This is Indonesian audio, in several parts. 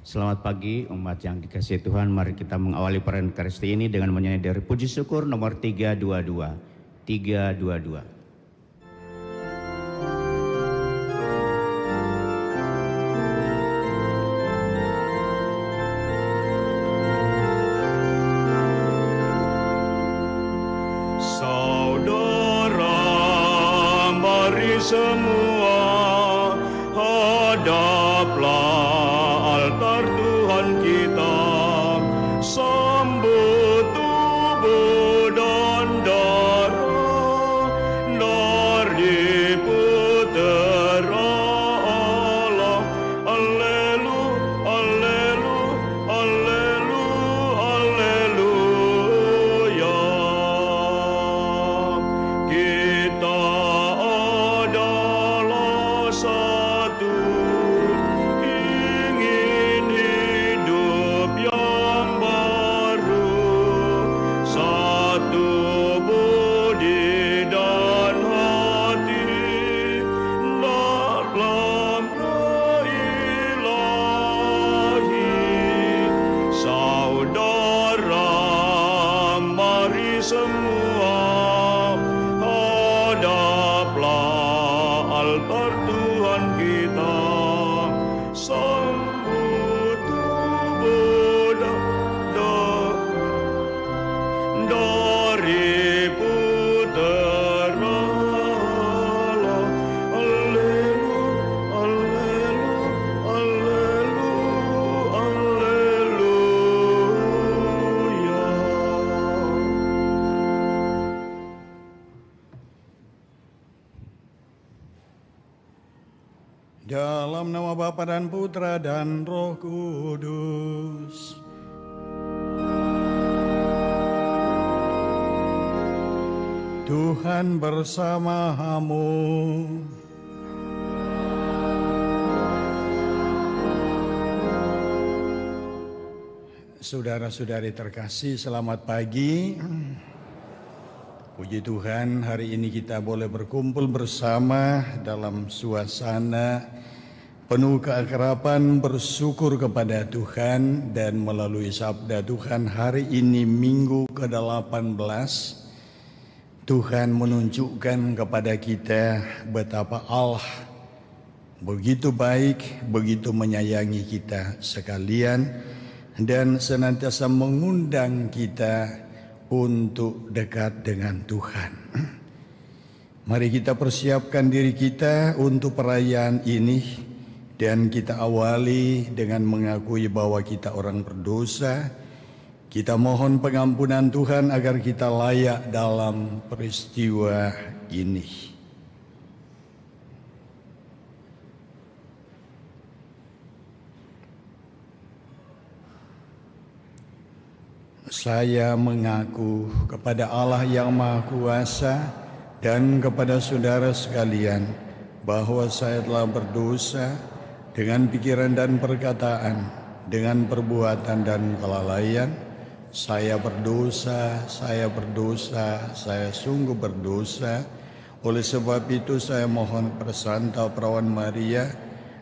Selamat pagi umat yang dikasihi Tuhan. Mari kita mengawali perayaan Ekaristi ini dengan menyanyi dari puji syukur nomor 322. 322. Saudara, mari semua hadaplah altar Tuhan kita, sambut tubuh dan darah dari putera Allah. Haleluya, haleluya, haleluya. Kita adalah satu, ingin hidup yang baru, satu budi dan hati dalam roh ilahi. Saudara, mari semua hadaplah altar Tuhan kita, sambut tubuh dari putera Allah. Haleluya, haleluya, haleluya. Dalam nama Bapa dan Putra dan Roh Kudus. Tuhan bersamamu. Saudara-saudari terkasih, selamat pagi. Puji Tuhan, hari ini kita boleh berkumpul bersama dalam suasana penuh keakraban, bersyukur kepada Tuhan, dan melalui sabda Tuhan hari ini Minggu ke-18, Tuhan menunjukkan kepada kita betapa Allah begitu baik, begitu menyayangi kita sekalian, dan senantiasa mengundang kita untuk dekat dengan Tuhan. Mari kita persiapkan diri kita untuk perayaan ini, dan kita awali dengan mengakui bahwa kita orang berdosa. Kita mohon pengampunan Tuhan agar kita layak dalam peristiwa ini. Saya mengaku kepada Allah yang Maha Kuasa dan kepada saudara sekalian bahwa saya telah berdosa dengan pikiran dan perkataan, dengan perbuatan dan kelalaian. Saya berdosa, saya sungguh berdosa. Oleh sebab itu saya mohon Persanta Perawan Maria,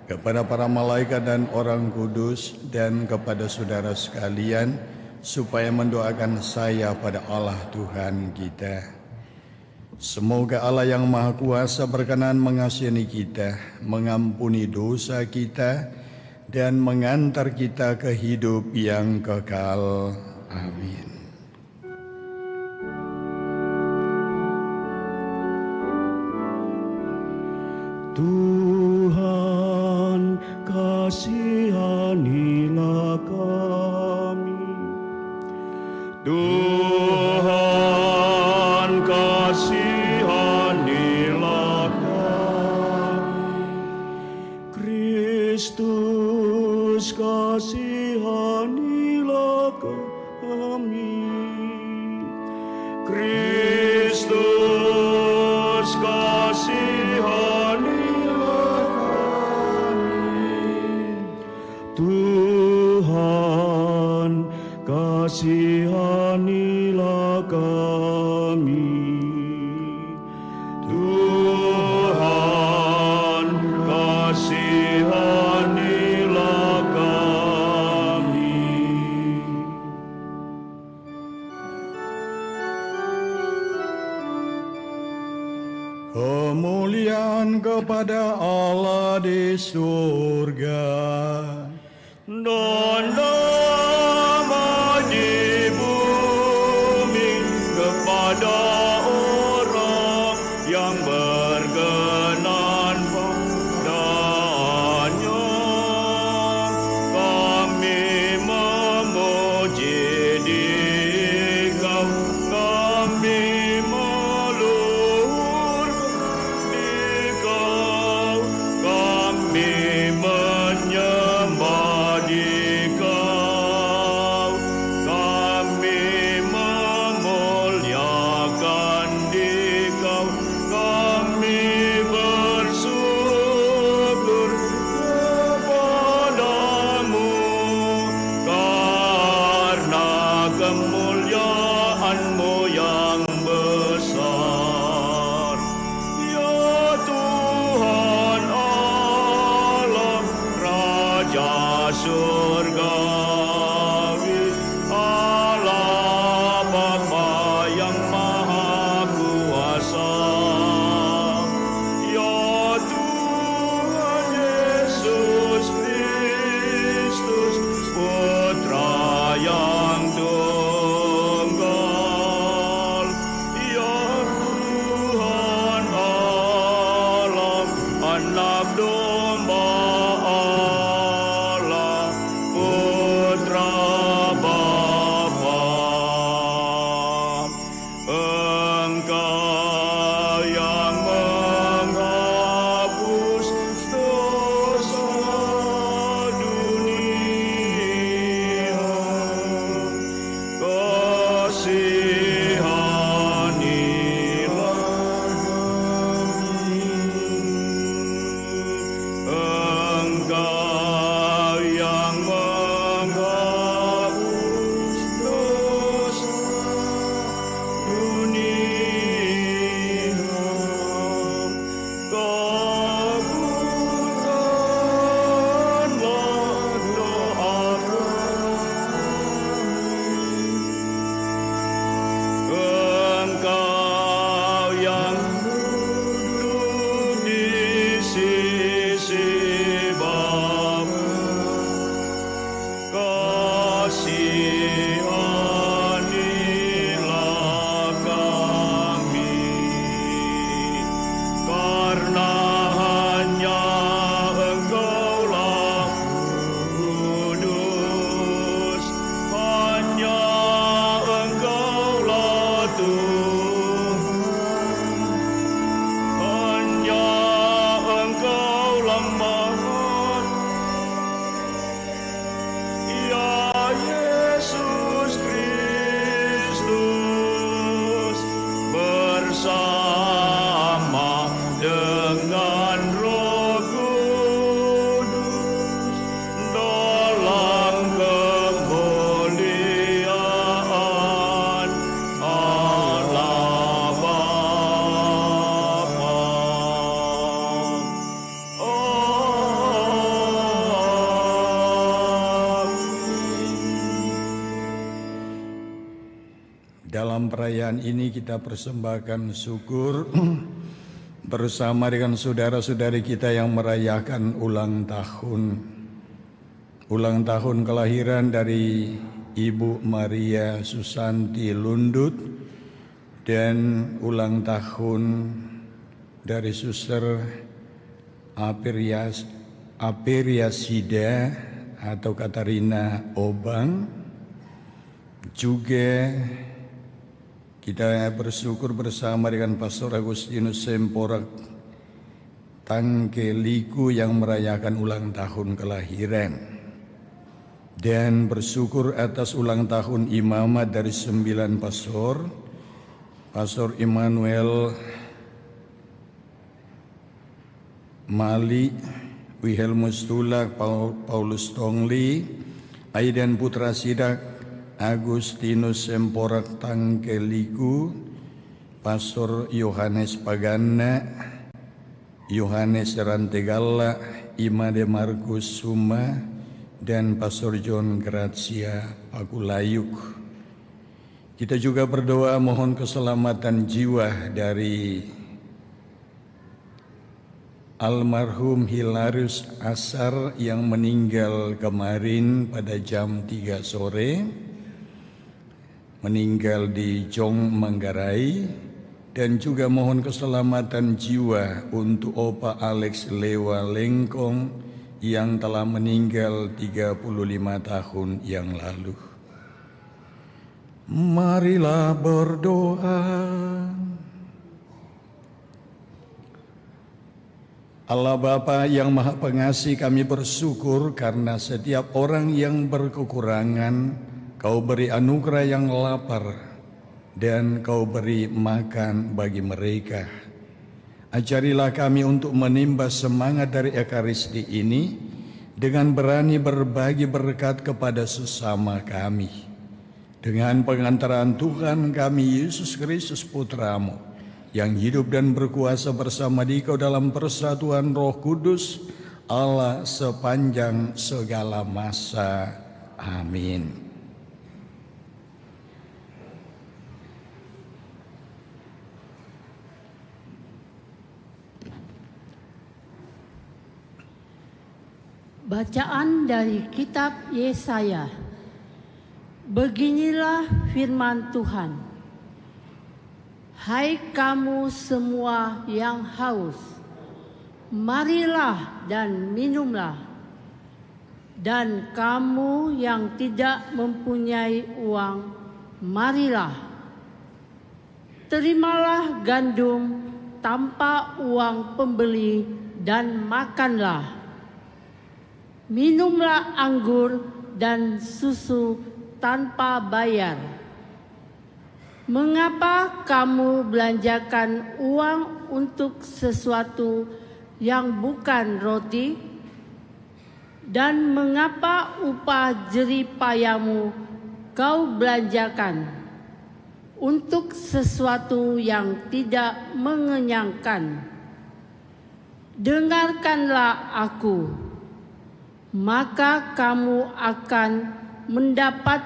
kepada para malaikat dan orang kudus, dan kepada saudara sekalian, supaya mendoakan saya pada Allah Tuhan kita. Semoga Allah yang Maha Kuasa berkenan mengasihani kita, mengampuni dosa kita, dan mengantar kita ke hidup yang kekal. Amin. Tuhan, kasihanilah kami. Tuhan, kasihanilah kami. Kristus, kasihanilah kami. Kristus, kasihanilah kami. Tuhan, kasihanilah kami. Tuhan, kasihanilah kami. kepada Allah di surga. Dan damai di bumi kepada orang yang berkenan padanya. Kami memuji Dikau, kami meluhur Dikau, kami menyembah Dikau, kami memuliakan Dikau, kami bersyukur kepadamu karena kemuliaan-Mu yang besar. Ya Tuhan Allah, Raja surgawi, Allah Bapa yang Maha Kuasa. Ya Tuhan Yesus Kristus, Putra yang tunggal. Ya Tuhan Allah, Anak domba Allah, Putra Bapa. Engkau yang menghapus dosa dunia, kasihanilah kami. Engkau yang menghapus dosa dunia, kabulkanlah doa kami. Engkau yang duduk di sisi Bapa, kasihanilah kami, karena hanya Engkaulah kudus, hanya Engkaulah Tuhan, hanya Engkaulah Maha. Ya Yesus Kristus, bersama dengan Roh Kudus dalam kemuliaan Allah Bapa. Dalam perayaan ini kita persembahkan syukur bersama dengan saudara-saudari kita yang merayakan ulang tahun kelahiran dari Ibu Maria Susanti Lundut dan ulang tahun dari Suster Aperiasida atau Katarina Obang. Juga kita bersyukur bersama dengan Pastor Agustinus Semporak Tangkeliku yang merayakan ulang tahun kelahiran. Dan bersyukur atas ulang tahun imamat dari 9 pastor. Pastor Immanuel Mali, Wilhelmus Tulak, Paulus Tongli, Aidan Putra Sidak, Agustinus Semporak Tangkeliku, Pastor Yohanes Pagana, Yohanes Rantegala, Imade Markus Suma, dan Pastor John Grazia Pakulayuk. Kita juga berdoa mohon keselamatan jiwa dari almarhum Hilarius Asar yang meninggal kemarin pada jam 3 sore, meninggal di Jong Manggarai, dan juga mohon keselamatan jiwa untuk Opa Alex Lewa Lengkong yang telah meninggal 35 tahun yang lalu. Marilah berdoa. Allah Bapa yang Maha Pengasih, kami bersyukur karena setiap orang yang berkekurangan, Kau beri anugerah yang lapar dan Kau beri makan bagi mereka. Ajarilah kami untuk menimba semangat dari Ekaristi ini dengan berani berbagi berkat kepada sesama kami. Dengan pengantaran Tuhan kami Yesus Kristus Putra-Mu, yang hidup dan berkuasa bersama Dikau dalam persatuan Roh Kudus, Allah sepanjang segala masa. Amin. Bacaan dari kitab Yesaya. Beginilah firman Tuhan. Hai kamu semua yang haus, marilah dan minumlah. Dan kamu yang tidak mempunyai uang, marilah. Terimalah gandum tanpa uang pembeli dan makanlah. Minumlah anggur dan susu tanpa bayar. Mengapa kamu belanjakan uang untuk sesuatu yang bukan roti? Dan mengapa upah jerih payahmu kau belanjakan untuk sesuatu yang tidak mengenyangkan? Dengarkanlah aku, maka kamu akan mendapat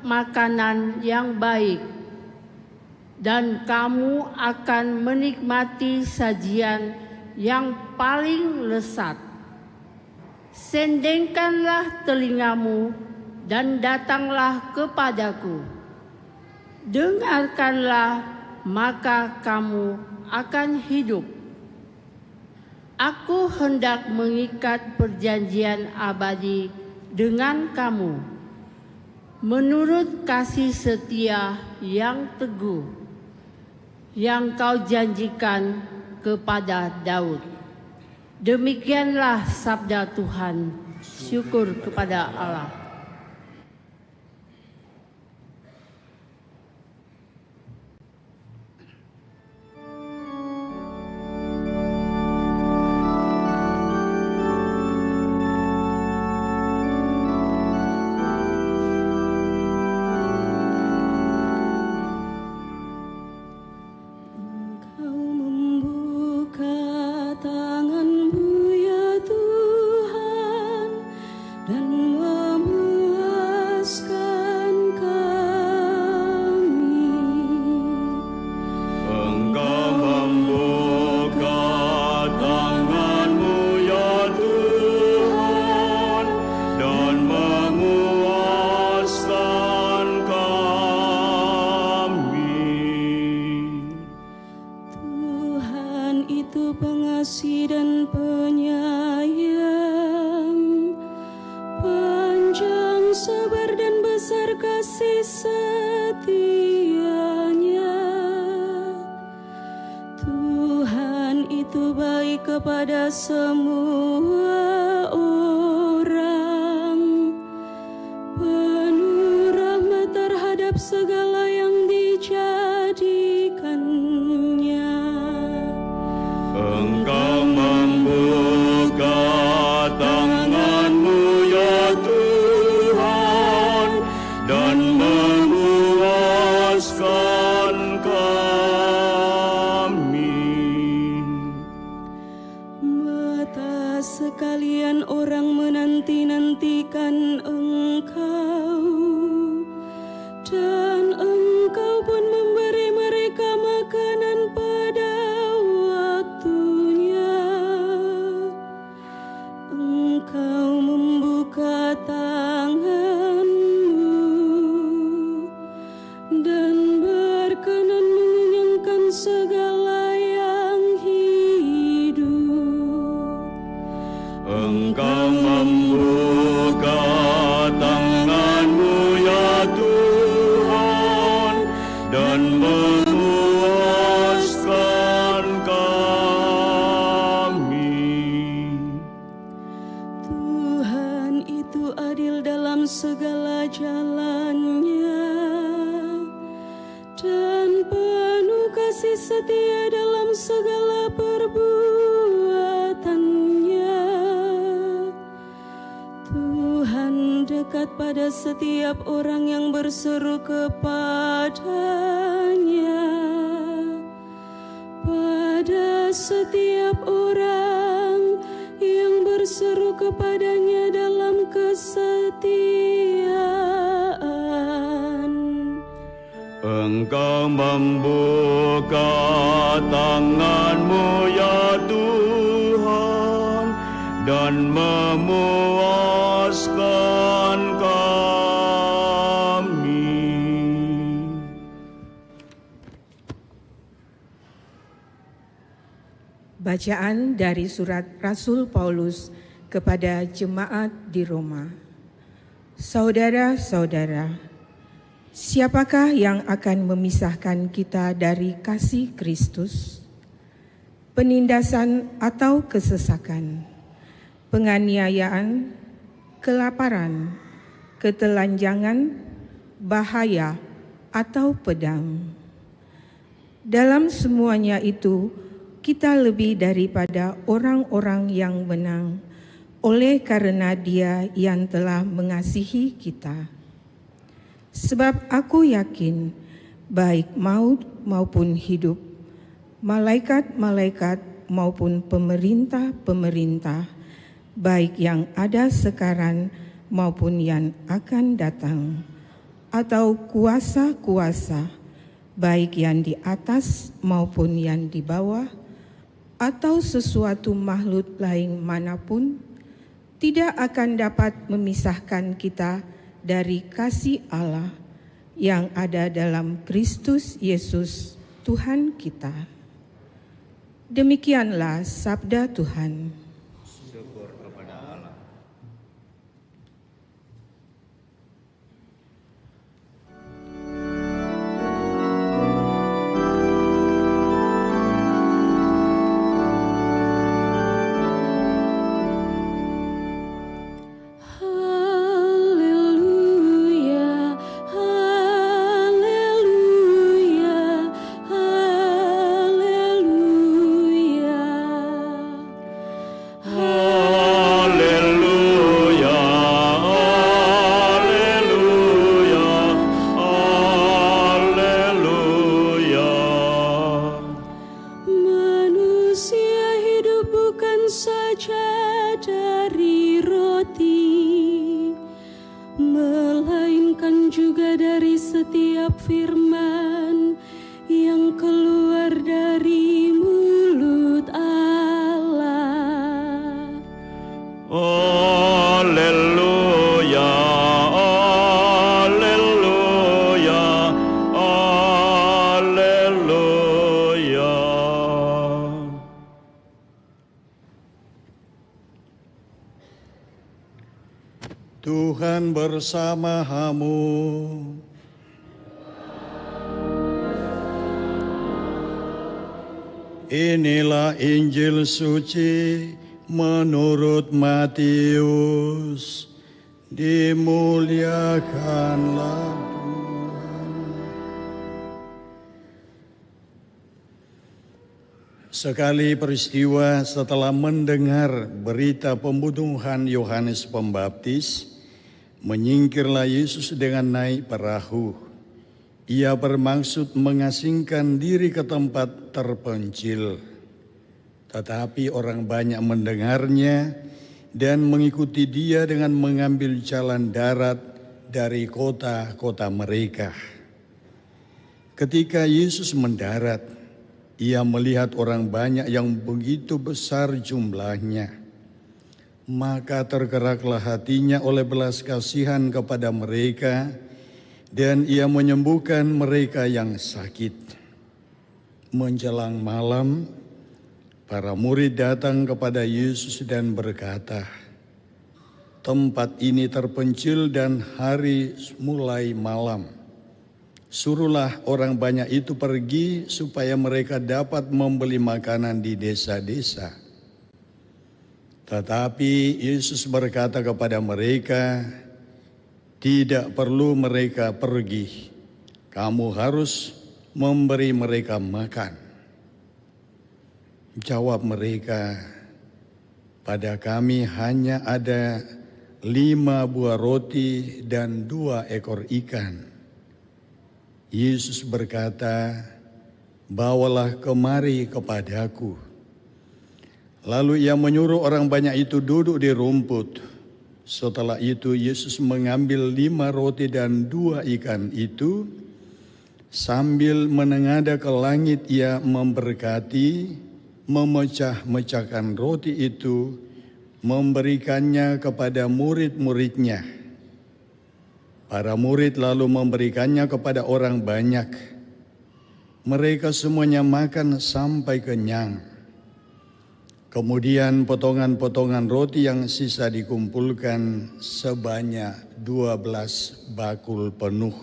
makanan yang baik, dan kamu akan menikmati sajian yang paling lezat. Sendengkanlah telingamu dan datanglah kepadaku. Dengarkanlah, maka kamu akan hidup. Aku hendak mengikat perjanjian abadi dengan kamu, menurut kasih setia yang teguh yang kau janjikan kepada Daud. Demikianlah sabda Tuhan. Syukur kepada Allah. Kepada semua orang, penuh rahmat terhadap segala yang dijadikannya. Engkau membuka tangan-Mu ya Tuhan, dan memuaskan sekalian orang menanti-nantikan Engkau, dan Engkau pun memberi mereka makanan pada waktunya. segala jalannya, dan penuh kasih setia dalam segala perbuatannya. Tuhan dekat pada setiap orang yang berseru kepadanya, pada setiap orang yang berseru kepadanya dalam kesetiaan. Engkau membuka tangan-Mu ya Tuhan, dan memuaskan kami. Bacaan dari surat Rasul Paulus kepada jemaat di Roma. Saudara-saudara, siapakah yang akan memisahkan kita dari kasih Kristus? Penindasan atau kesesakan, penganiayaan, kelaparan, ketelanjangan, bahaya, atau pedang. Dalam semuanya itu, kita lebih daripada orang-orang yang menang, oleh karena Dia yang telah mengasihi kita. Sebab aku yakin, baik maut maupun hidup, malaikat-malaikat maupun pemerintah-pemerintah, baik yang ada sekarang maupun yang akan datang, atau kuasa-kuasa, baik yang di atas maupun yang di bawah, atau sesuatu makhluk lain manapun, tidak akan dapat memisahkan kita dari kasih Allah yang ada dalam Kristus Yesus Tuhan kita. Demikianlah sabda Tuhan. Syukur kepada Allah. Haleluya, haleluya, haleluya. Haleluya, haleluya, haleluya. Manusia hidup bukan saja dari roti, melainkan juga dari setiap firman yang keluar dari mulut Allah. Haleluya, haleluya, haleluya. Tuhan bersama-Mu. Inilah Injil suci menurut Matius. Dimuliakanlah Tuhan. Sekali peristiwa setelah mendengar berita pembunuhan Yohanes Pembaptis, menyingkirlah Yesus dengan naik perahu. Ia bermaksud mengasingkan diri ke tempat terpencil. Tetapi orang banyak mendengarnya dan mengikuti Dia dengan mengambil jalan darat dari kota-kota mereka. Ketika Yesus mendarat, Ia melihat orang banyak yang begitu besar jumlahnya. Maka tergeraklah hatinya oleh belas kasihan kepada mereka, dan Ia menyembuhkan mereka yang sakit. Menjelang malam, para murid datang kepada Yesus dan berkata, "Tempat ini terpencil dan hari mulai malam. Suruhlah orang banyak itu pergi supaya mereka dapat membeli makanan di desa-desa." Tetapi Yesus berkata kepada mereka, Tidak perlu mereka pergi, kamu harus memberi mereka makan. Jawab mereka, pada kami hanya ada 5 buah roti dan 2 ekor ikan. Yesus berkata, bawalah kemari kepadaku. Lalu ia menyuruh orang banyak itu duduk di rumput. Setelah itu Yesus mengambil 5 roti dan 2 ikan itu, sambil menengadah ke langit ia memberkati, memecah-mecahkan roti itu, memberikannya kepada murid-muridnya. Para murid lalu memberikannya kepada orang banyak. Mereka semuanya makan sampai kenyang. Kemudian potongan-potongan roti yang sisa dikumpulkan sebanyak 12 bakul penuh.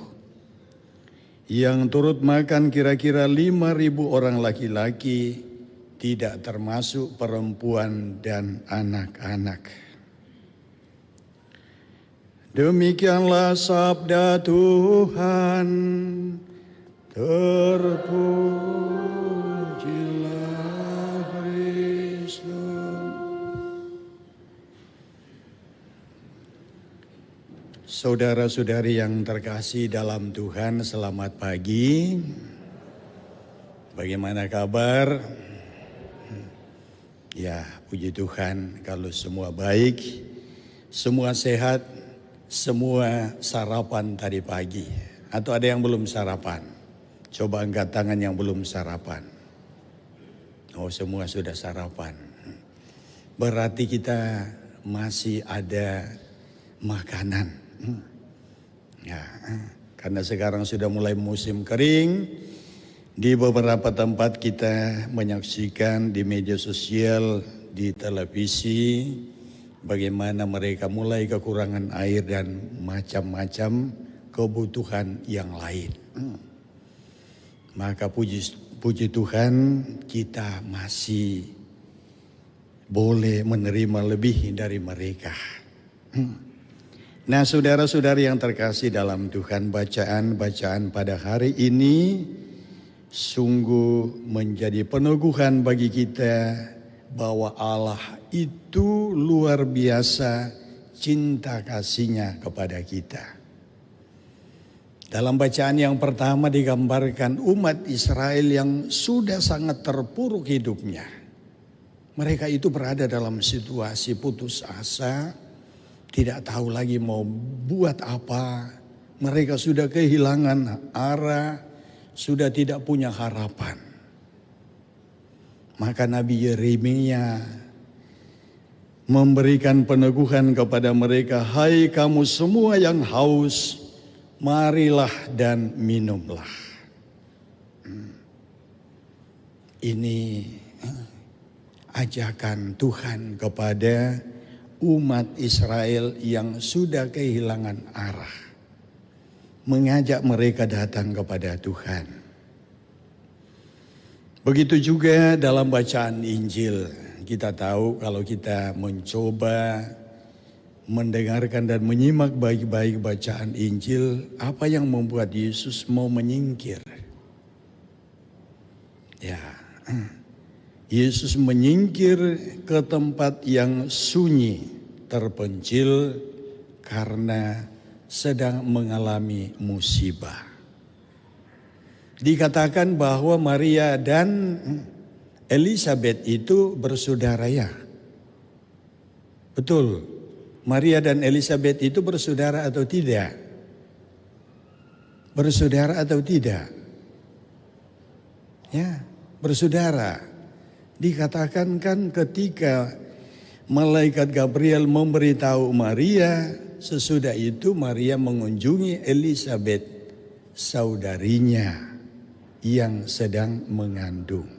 Yang turut makan kira-kira 5.000 orang laki-laki, tidak termasuk perempuan dan anak-anak. Demikianlah sabda Tuhan. Terpujilah Kristus. Saudara-saudari yang terkasih dalam Tuhan, selamat pagi. Bagaimana kabar? Ya, puji Tuhan kalau semua baik, semua sehat, semua sarapan tadi pagi. Atau ada yang belum sarapan? Coba angkat tangan yang belum sarapan. Oh, semua sudah sarapan. Berarti kita masih ada makanan. Ya, karena sekarang sudah mulai musim kering. Di beberapa tempat kita menyaksikan di media sosial, di televisi, bagaimana mereka mulai kekurangan air dan macam-macam kebutuhan yang lain. Maka puji Tuhan kita masih boleh menerima lebih dari mereka. Nah, saudara-saudari yang terkasih dalam Tuhan, bacaan pada hari ini sungguh menjadi peneguhan bagi kita bahwa Allah itu luar biasa cinta kasih-Nya kepada kita. Dalam bacaan yang pertama digambarkan umat Israel yang sudah sangat terpuruk hidupnya. Mereka itu berada dalam situasi putus asa, tidak tahu lagi mau buat apa. Mereka sudah kehilangan arah, sudah tidak punya harapan. Maka Nabi Yeremia memberikan peneguhan kepada mereka, hai kamu semua yang haus, marilah dan minumlah. Ini ajakan Tuhan kepada umat Israel yang sudah kehilangan arah. Mengajak mereka datang kepada Tuhan. Begitu juga dalam bacaan Injil. Kita tahu kalau kita mencoba mendengarkan dan menyimak baik-baik bacaan Injil, apa yang membuat Yesus mau menyingkir? Ya, Yesus menyingkir ke tempat yang sunyi, terpencil karena sedang mengalami musibah. Dikatakan bahwa Maria dan Elizabeth itu bersaudara ya. Betul. Maria dan Elizabeth itu bersaudara atau tidak? Bersaudara atau tidak? Ya, bersaudara. Dikatakan kan ketika malaikat Gabriel memberitahu Maria, sesudah itu Maria mengunjungi Elizabeth, saudarinya yang sedang mengandung.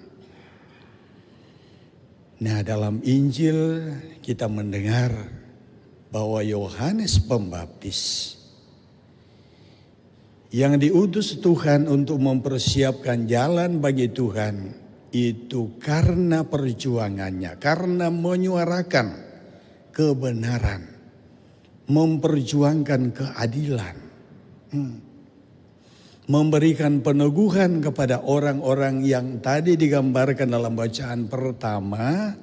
Nah, dalam Injil kita mendengar bahwa Yohanes Pembaptis yang diutus Tuhan untuk mempersiapkan jalan bagi Tuhan itu karena perjuangannya, karena menyuarakan kebenaran, memperjuangkan keadilan, memberikan peneguhan kepada orang-orang yang tadi digambarkan dalam bacaan pertama,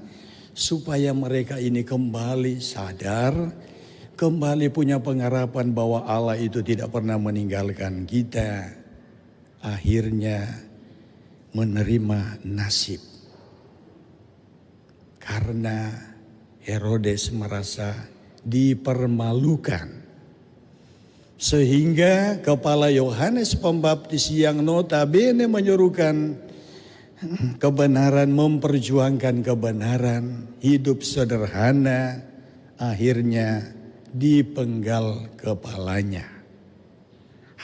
supaya mereka ini kembali sadar, kembali punya pengharapan bahwa Allah itu tidak pernah meninggalkan kita. Akhirnya menerima nasib. Karena Herodes merasa dipermalukan. Sehingga kepala Yohanes Pembaptis yang notabene menyerukan kebenaran, memperjuangkan kebenaran, hidup sederhana, akhirnya dipenggal kepalanya.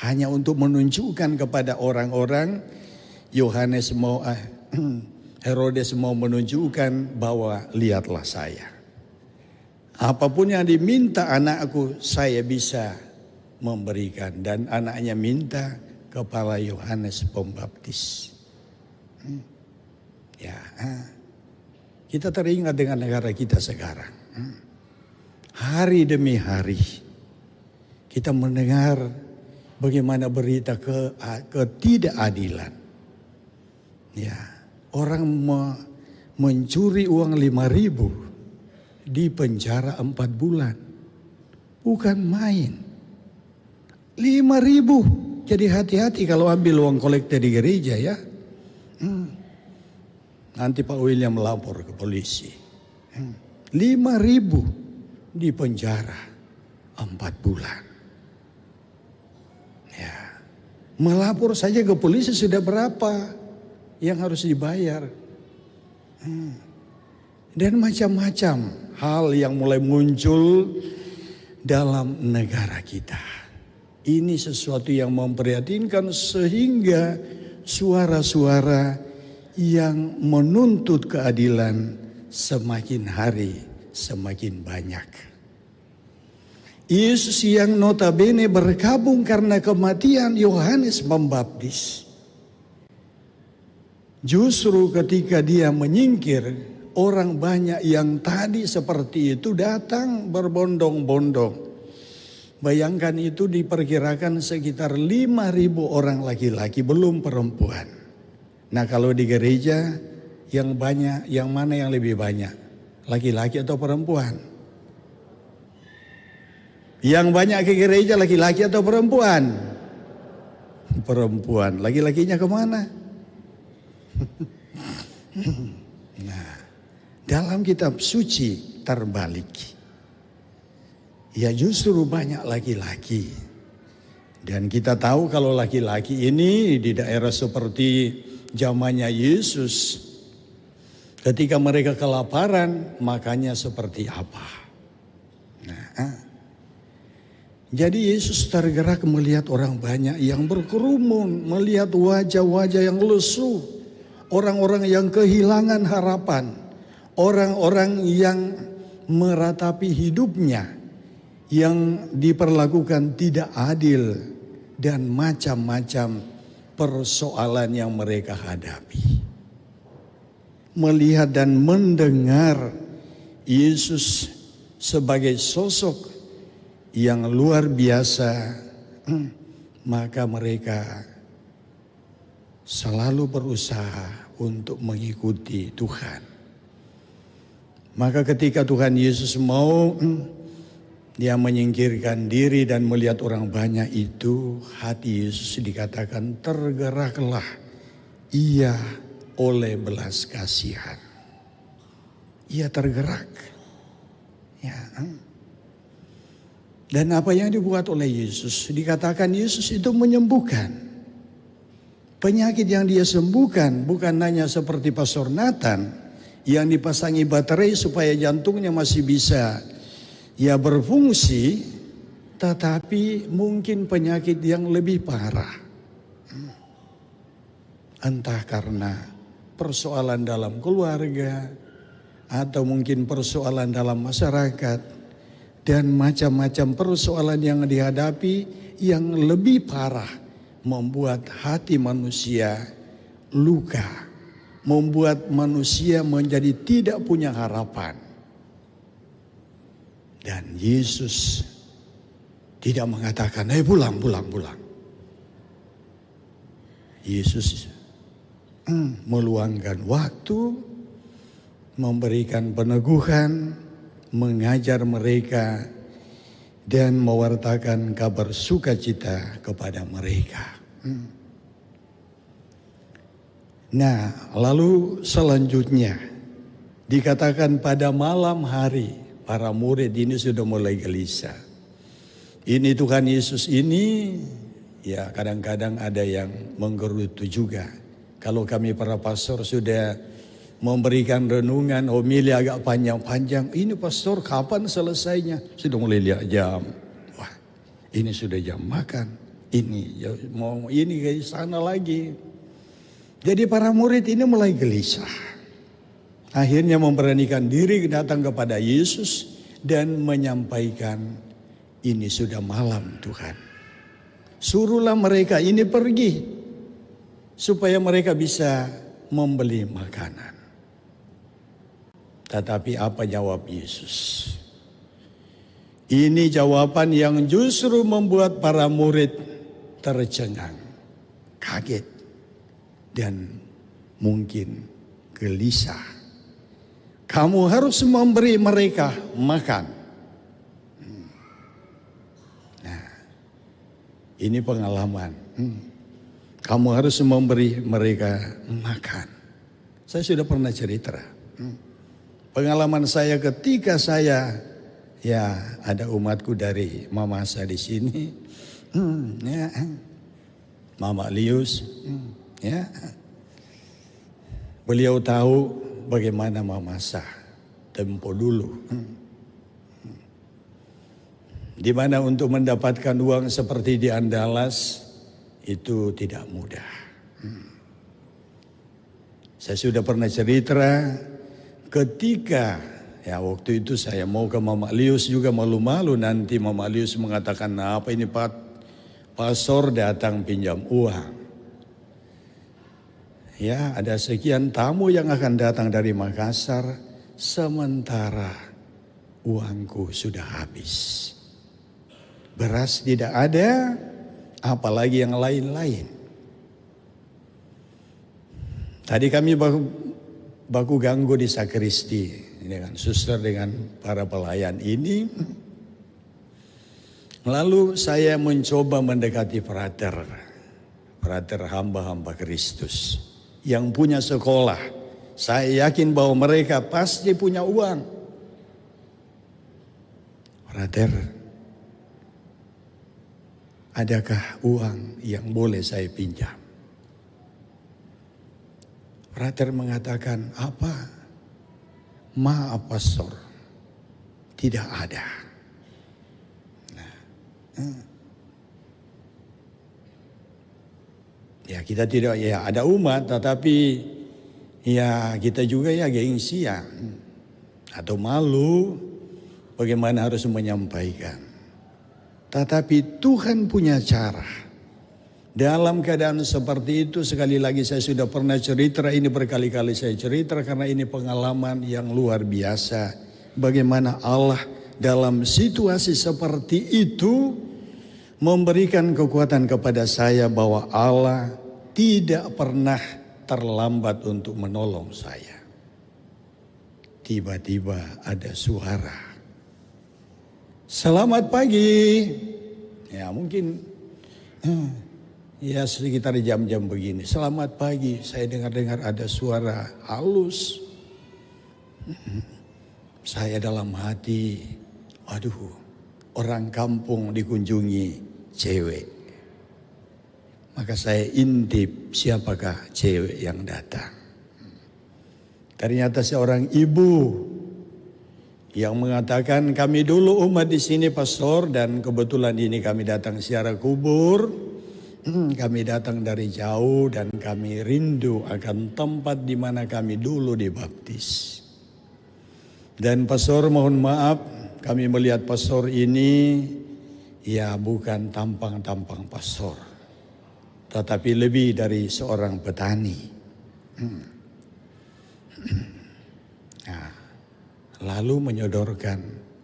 Hanya untuk menunjukkan kepada orang-orang, Herodes mau menunjukkan bahwa lihatlah saya. Apapun yang diminta anakku saya bisa memberikan. Dan anaknya minta kepala Yohanes Pembaptis. Ya, kita teringat dengan negara kita sekarang. Hari demi hari kita mendengar bagaimana berita ketidakadilan. Ya, orang mencuri uang 5.000 di penjara 4 bulan. Bukan main. 5.000. Jadi hati-hati kalau ambil uang kolekte di gereja ya. Nanti Pak William melapor ke polisi. 5.000 di penjara 4 bulan. Ya, melapor saja ke polisi sudah berapa yang harus dibayar. Dan macam-macam hal yang mulai muncul dalam negara kita. Ini sesuatu yang memprihatinkan sehingga suara-suara yang menuntut keadilan semakin hari semakin banyak. Yesus yang notabene berkabung karena kematian Yohanes Pembaptis. Justru ketika dia menyingkir, orang banyak yang tadi seperti itu datang berbondong-bondong. Bayangkan itu diperkirakan sekitar 5.000 orang laki-laki, belum perempuan. Nah kalau di gereja yang banyak, yang mana yang lebih banyak? Laki-laki atau perempuan? Yang banyak ke gereja laki-laki atau perempuan? Perempuan. Laki-lakinya kemana? Nah, dalam kitab suci terbalik. Ya justru banyak laki-laki. Dan kita tahu kalau laki-laki ini di daerah seperti zamannya Yesus, ketika mereka kelaparan, makanya seperti apa. Nah, jadi Yesus tergerak melihat orang banyak yang berkerumun, melihat wajah-wajah yang lesu, orang-orang yang kehilangan harapan, orang-orang yang meratapi hidupnya, yang diperlakukan tidak adil, dan macam-macam persoalan yang mereka hadapi. Melihat dan mendengar Yesus sebagai sosok yang luar biasa, maka mereka selalu berusaha untuk mengikuti Tuhan. Maka ketika Tuhan Yesus mau dia menyingkirkan diri dan melihat orang banyak itu, hati Yesus dikatakan tergeraklah ia oleh belas kasihan. Ia tergerak. Ya. Dan apa yang dibuat oleh Yesus, dikatakan Yesus itu menyembuhkan. Penyakit yang dia sembuhkan bukan hanya seperti Pastor Nathan yang dipasangi baterai supaya jantungnya masih bisa ya berfungsi, tetapi mungkin penyakit yang lebih parah. Entah karena persoalan dalam keluarga atau mungkin persoalan dalam masyarakat dan macam-macam persoalan yang dihadapi yang lebih parah, membuat hati manusia luka, membuat manusia menjadi tidak punya harapan. Dan Yesus tidak mengatakan, pulang. Yesus meluangkan waktu, memberikan peneguhan, mengajar mereka, dan mewartakan kabar sukacita kepada mereka. Nah, lalu selanjutnya dikatakan pada malam hari para murid ini sudah mulai gelisah. Ini Tuhan Yesus ini, ya kadang-kadang ada yang menggerutu juga. Kalau kami para pastor sudah memberikan renungan, homili agak panjang-panjang, ini pastor kapan selesainya? Sudah mulai lihat jam. Wah, ini sudah jam makan. Ini ke sana lagi. Jadi para murid ini mulai gelisah. Akhirnya memberanikan diri datang kepada Yesus dan menyampaikan, ini sudah malam Tuhan. Suruhlah mereka ini pergi supaya mereka bisa membeli makanan. Tetapi apa jawab Yesus? Ini jawaban yang justru membuat para murid tercengang, kaget, dan mungkin gelisah. Kamu harus memberi mereka makan. Nah, ini pengalaman. Kamu harus memberi mereka makan. Saya sudah pernah cerita. Pengalaman saya ketika saya, ada umatku dari Mama saya di sini. Mama Lius. Beliau tahu bagaimana memasak tempo dulu. Di mana untuk mendapatkan uang seperti di Andalas itu tidak mudah. Saya sudah pernah cerita ketika waktu itu saya mau ke Mama Lius juga malu-malu, nanti Mama Lius mengatakan, apa ini pastor datang pinjam uang. Ya, ada sekian tamu yang akan datang dari Makassar, sementara uangku sudah habis. Beras tidak ada, apalagi yang lain-lain. Tadi kami baku ganggu di sakristi dengan suster, dengan para pelayan ini. Lalu saya mencoba mendekati frater hamba-hamba Kristus yang punya sekolah. Saya yakin bahwa mereka pasti punya uang. Frater, adakah uang yang boleh saya pinjam? Frater mengatakan, apa? Maaf pastor, tidak ada. Ya kita tidak, ada umat, tetapi kita juga gengsi atau malu bagaimana harus menyampaikan. Tetapi Tuhan punya cara. Dalam keadaan seperti itu, sekali lagi saya sudah pernah cerita, ini berkali-kali saya cerita karena ini pengalaman yang luar biasa. Bagaimana Allah dalam situasi seperti itu memberikan kekuatan kepada saya bahwa Allah tidak pernah terlambat untuk menolong saya. Tiba-tiba ada suara, selamat pagi. Ya mungkin sekitar jam-jam begini. Selamat pagi, saya dengar-dengar ada suara halus. Saya dalam hati, aduh, orang kampung dikunjungi cewek. Maka saya intip siapakah cewek yang datang. Ternyata seorang ibu yang mengatakan, kami dulu umat di sini pastor, dan kebetulan ini kami datang ziarah kubur. Kami datang dari jauh dan kami rindu akan tempat di mana kami dulu dibaptis. Dan pastor, mohon maaf, kami melihat pastor ini bukan tampang-tampang pastor, tetapi lebih dari seorang petani. Lalu menyodorkan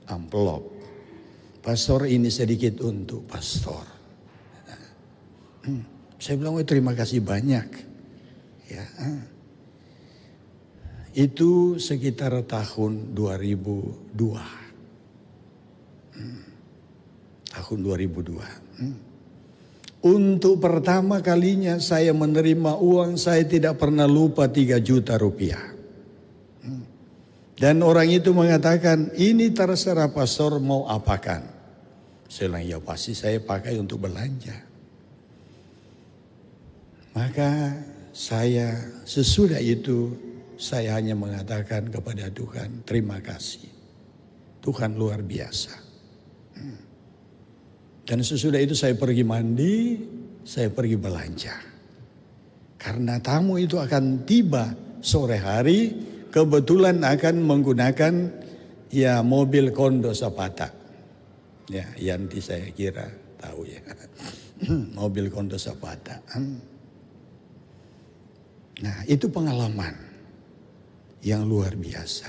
amplop. pastor ini sedikit untuk pastor. Saya bilang, terima kasih banyak. Ya. Itu sekitar tahun 2002. Tahun 2002. Untuk pertama kalinya saya menerima uang, saya tidak pernah lupa 3 juta rupiah. Dan orang itu mengatakan, ini terserah pastor mau apakan. Saya bilang, ya pasti saya pakai untuk belanja. Maka saya sesudah itu, saya hanya mengatakan kepada Tuhan, terima kasih. Tuhan luar biasa. Dan sesudah itu saya pergi mandi, saya pergi belanja. Karena tamu itu akan tiba sore hari, kebetulan akan menggunakan ya mobil Kondo Zapata. Ya, Yanti saya kira tahu ya. Mobil Kondo Zapata. Nah, itu pengalaman yang luar biasa.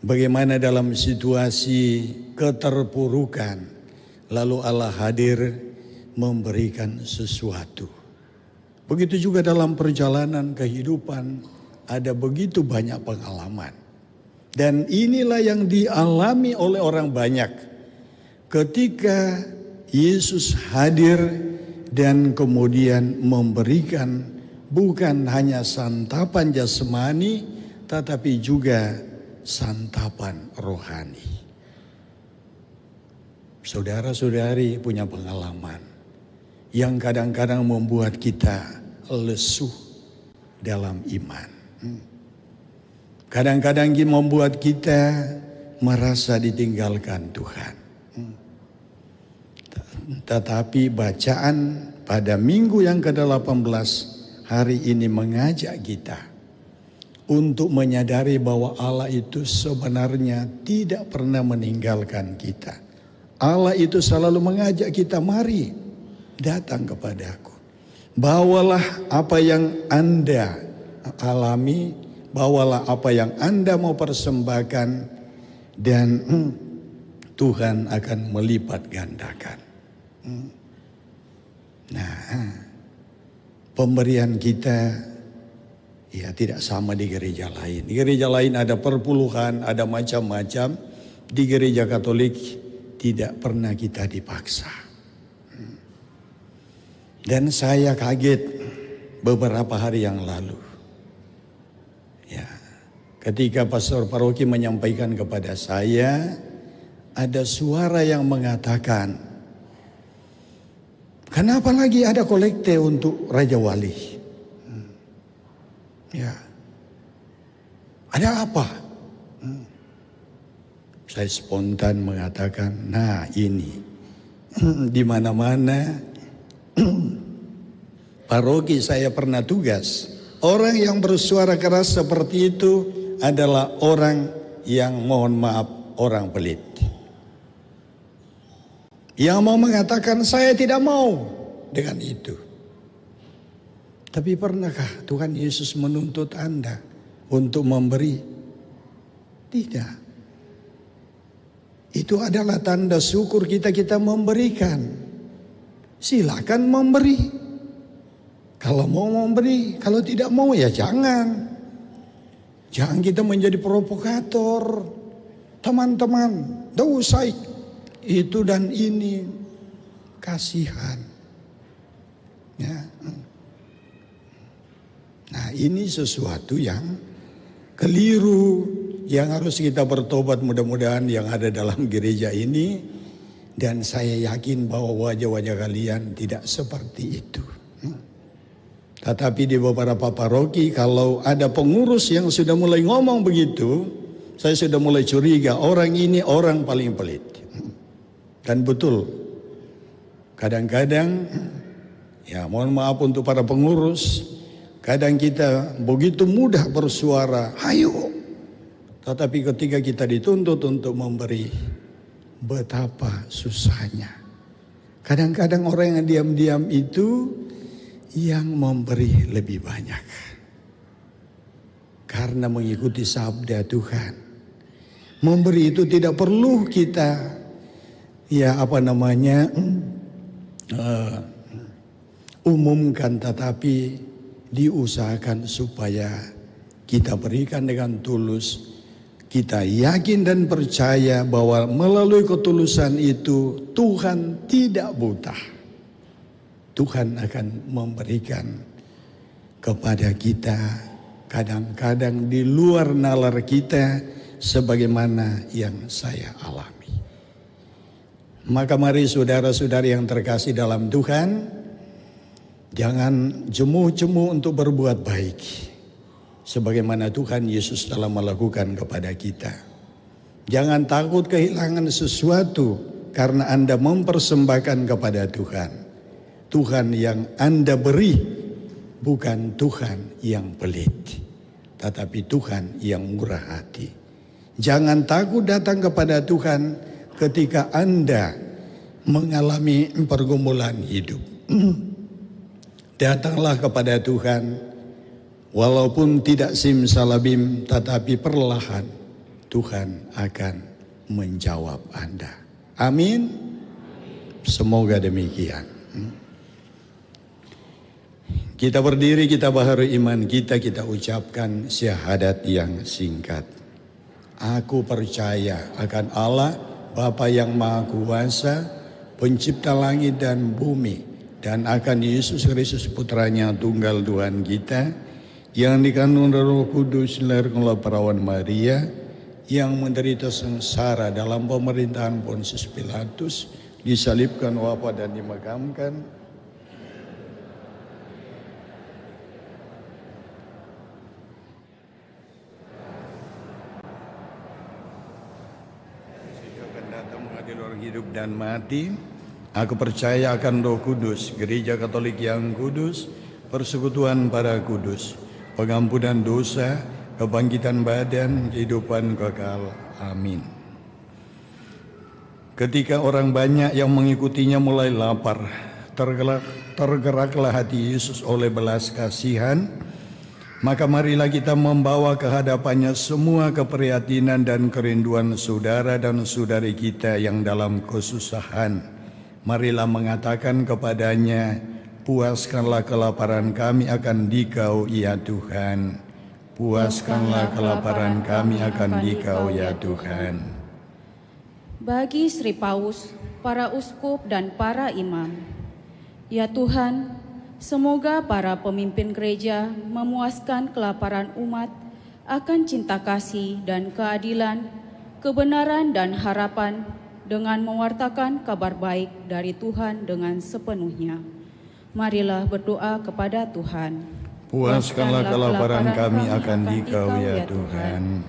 Bagaimana dalam situasi keterpurukan, lalu Allah hadir memberikan sesuatu. Begitu juga dalam perjalanan kehidupan ada begitu banyak pengalaman. Dan inilah yang dialami oleh orang banyak. Ketika Yesus hadir dan kemudian memberikan bukan hanya santapan jasmani, tetapi juga santapan rohani. Saudara-saudari punya pengalaman yang kadang-kadang membuat kita lesu dalam iman. Kadang-kadang membuat kita merasa ditinggalkan Tuhan. Tetapi bacaan pada minggu yang ke-18 hari ini mengajak kita untuk menyadari bahwa Allah itu sebenarnya tidak pernah meninggalkan kita. Allah itu selalu mengajak kita, mari datang kepadaku. Bawalah apa yang Anda alami, bawalah apa yang Anda mau persembahkan, dan Tuhan akan melipat gandakan. Nah, pemberian kita ya tidak sama di gereja lain. Di gereja lain ada perpuluhan, ada macam-macam. Di gereja Katolik tidak pernah kita dipaksa. Dan saya kaget beberapa hari yang lalu. Ya, ketika pastor paroki menyampaikan kepada saya, ada suara yang mengatakan, kenapa lagi ada kolekte untuk Raja Wali? Ya, ada apa? Saya spontan mengatakan, nah ini di mana-mana paroki saya pernah tugas. Orang yang bersuara keras seperti itu adalah orang yang mohon maaf orang pelit. Yang mau mengatakan saya tidak mau dengan itu. Tapi pernahkah Tuhan Yesus menuntut Anda untuk memberi? Tidak. Itu adalah tanda syukur kita memberikan. Silakan memberi. Kalau mau memberi, kalau tidak mau ya jangan. Jangan kita menjadi provokator. Teman-teman, tidak usah itu dan ini. Kasihan. Ya. Nah, ini sesuatu yang keliru. Yang harus kita bertobat, mudah-mudahan yang ada dalam gereja ini. Dan saya yakin bahwa wajah-wajah kalian tidak seperti itu. Tetapi di beberapa paroki kalau ada pengurus yang sudah mulai ngomong begitu, saya sudah mulai curiga orang ini orang paling pelit. Dan betul, kadang-kadang ya mohon maaf untuk para pengurus, kadang kita begitu mudah bersuara, ayo. Tetapi ketika kita dituntut untuk memberi, betapa susahnya. Kadang-kadang orang yang diam-diam itu yang memberi lebih banyak. Karena mengikuti sabda Tuhan. Memberi itu tidak perlu kita umumkan, tetapi diusahakan supaya kita berikan dengan tulus. Kita yakin dan percaya bahwa melalui ketulusan itu Tuhan tidak buta. Tuhan akan memberikan kepada kita kadang-kadang di luar nalar kita sebagaimana yang saya alami. Maka mari saudara-saudari yang terkasih dalam Tuhan, jangan jemu-jemu untuk berbuat baik sebagaimana Tuhan Yesus telah melakukan kepada kita. Jangan takut kehilangan sesuatu karena Anda mempersembahkan kepada Tuhan. Tuhan yang Anda beri bukan Tuhan yang pelit, tetapi Tuhan yang murah hati. Jangan takut datang kepada Tuhan ketika Anda mengalami pergumulan hidup. Datanglah kepada Tuhan, walaupun tidak simsalabim, tetapi perlahan Tuhan akan menjawab Anda. Amin. Semoga demikian. Kita berdiri, kita baharui iman kita ucapkan syahadat yang singkat. Aku percaya akan Allah, Bapa yang Maha Kuasa, pencipta langit dan bumi, dan akan Yesus Kristus putranya tunggal Tuhan kita, yang dikandung Roh Kudus, lahir oleh perawan Maria, yang menderita sengsara dalam pemerintahan Pontius Pilatus, disalibkan, wafat dan dimakamkan, hidup dan mati. Aku percaya akan Roh Kudus, Gereja Katolik yang kudus, persekutuan para kudus, pengampunan dosa, kebangkitan badan, kehidupan kekal. Amin. Ketika orang banyak yang mengikutinya mulai lapar, tergeraklah hati Yesus oleh belas kasihan. Maka marilah kita membawa ke hadapannya semua keprihatinan dan kerinduan saudara dan saudari kita yang dalam kesusahan. Marilah mengatakan kepadanya, puaskanlah kelaparan kami akan Dikau ya Tuhan. Puaskanlah kelaparan kami akan Dikau ya Tuhan. Bagi Sri Paus, para uskup dan para imam, ya Tuhan, semoga para pemimpin gereja memuaskan kelaparan umat akan cinta kasih dan keadilan, kebenaran dan harapan dengan mewartakan kabar baik dari Tuhan dengan sepenuhnya. Marilah berdoa kepada Tuhan. Puaskanlah kelaparan kami akan Dikau ya Tuhan.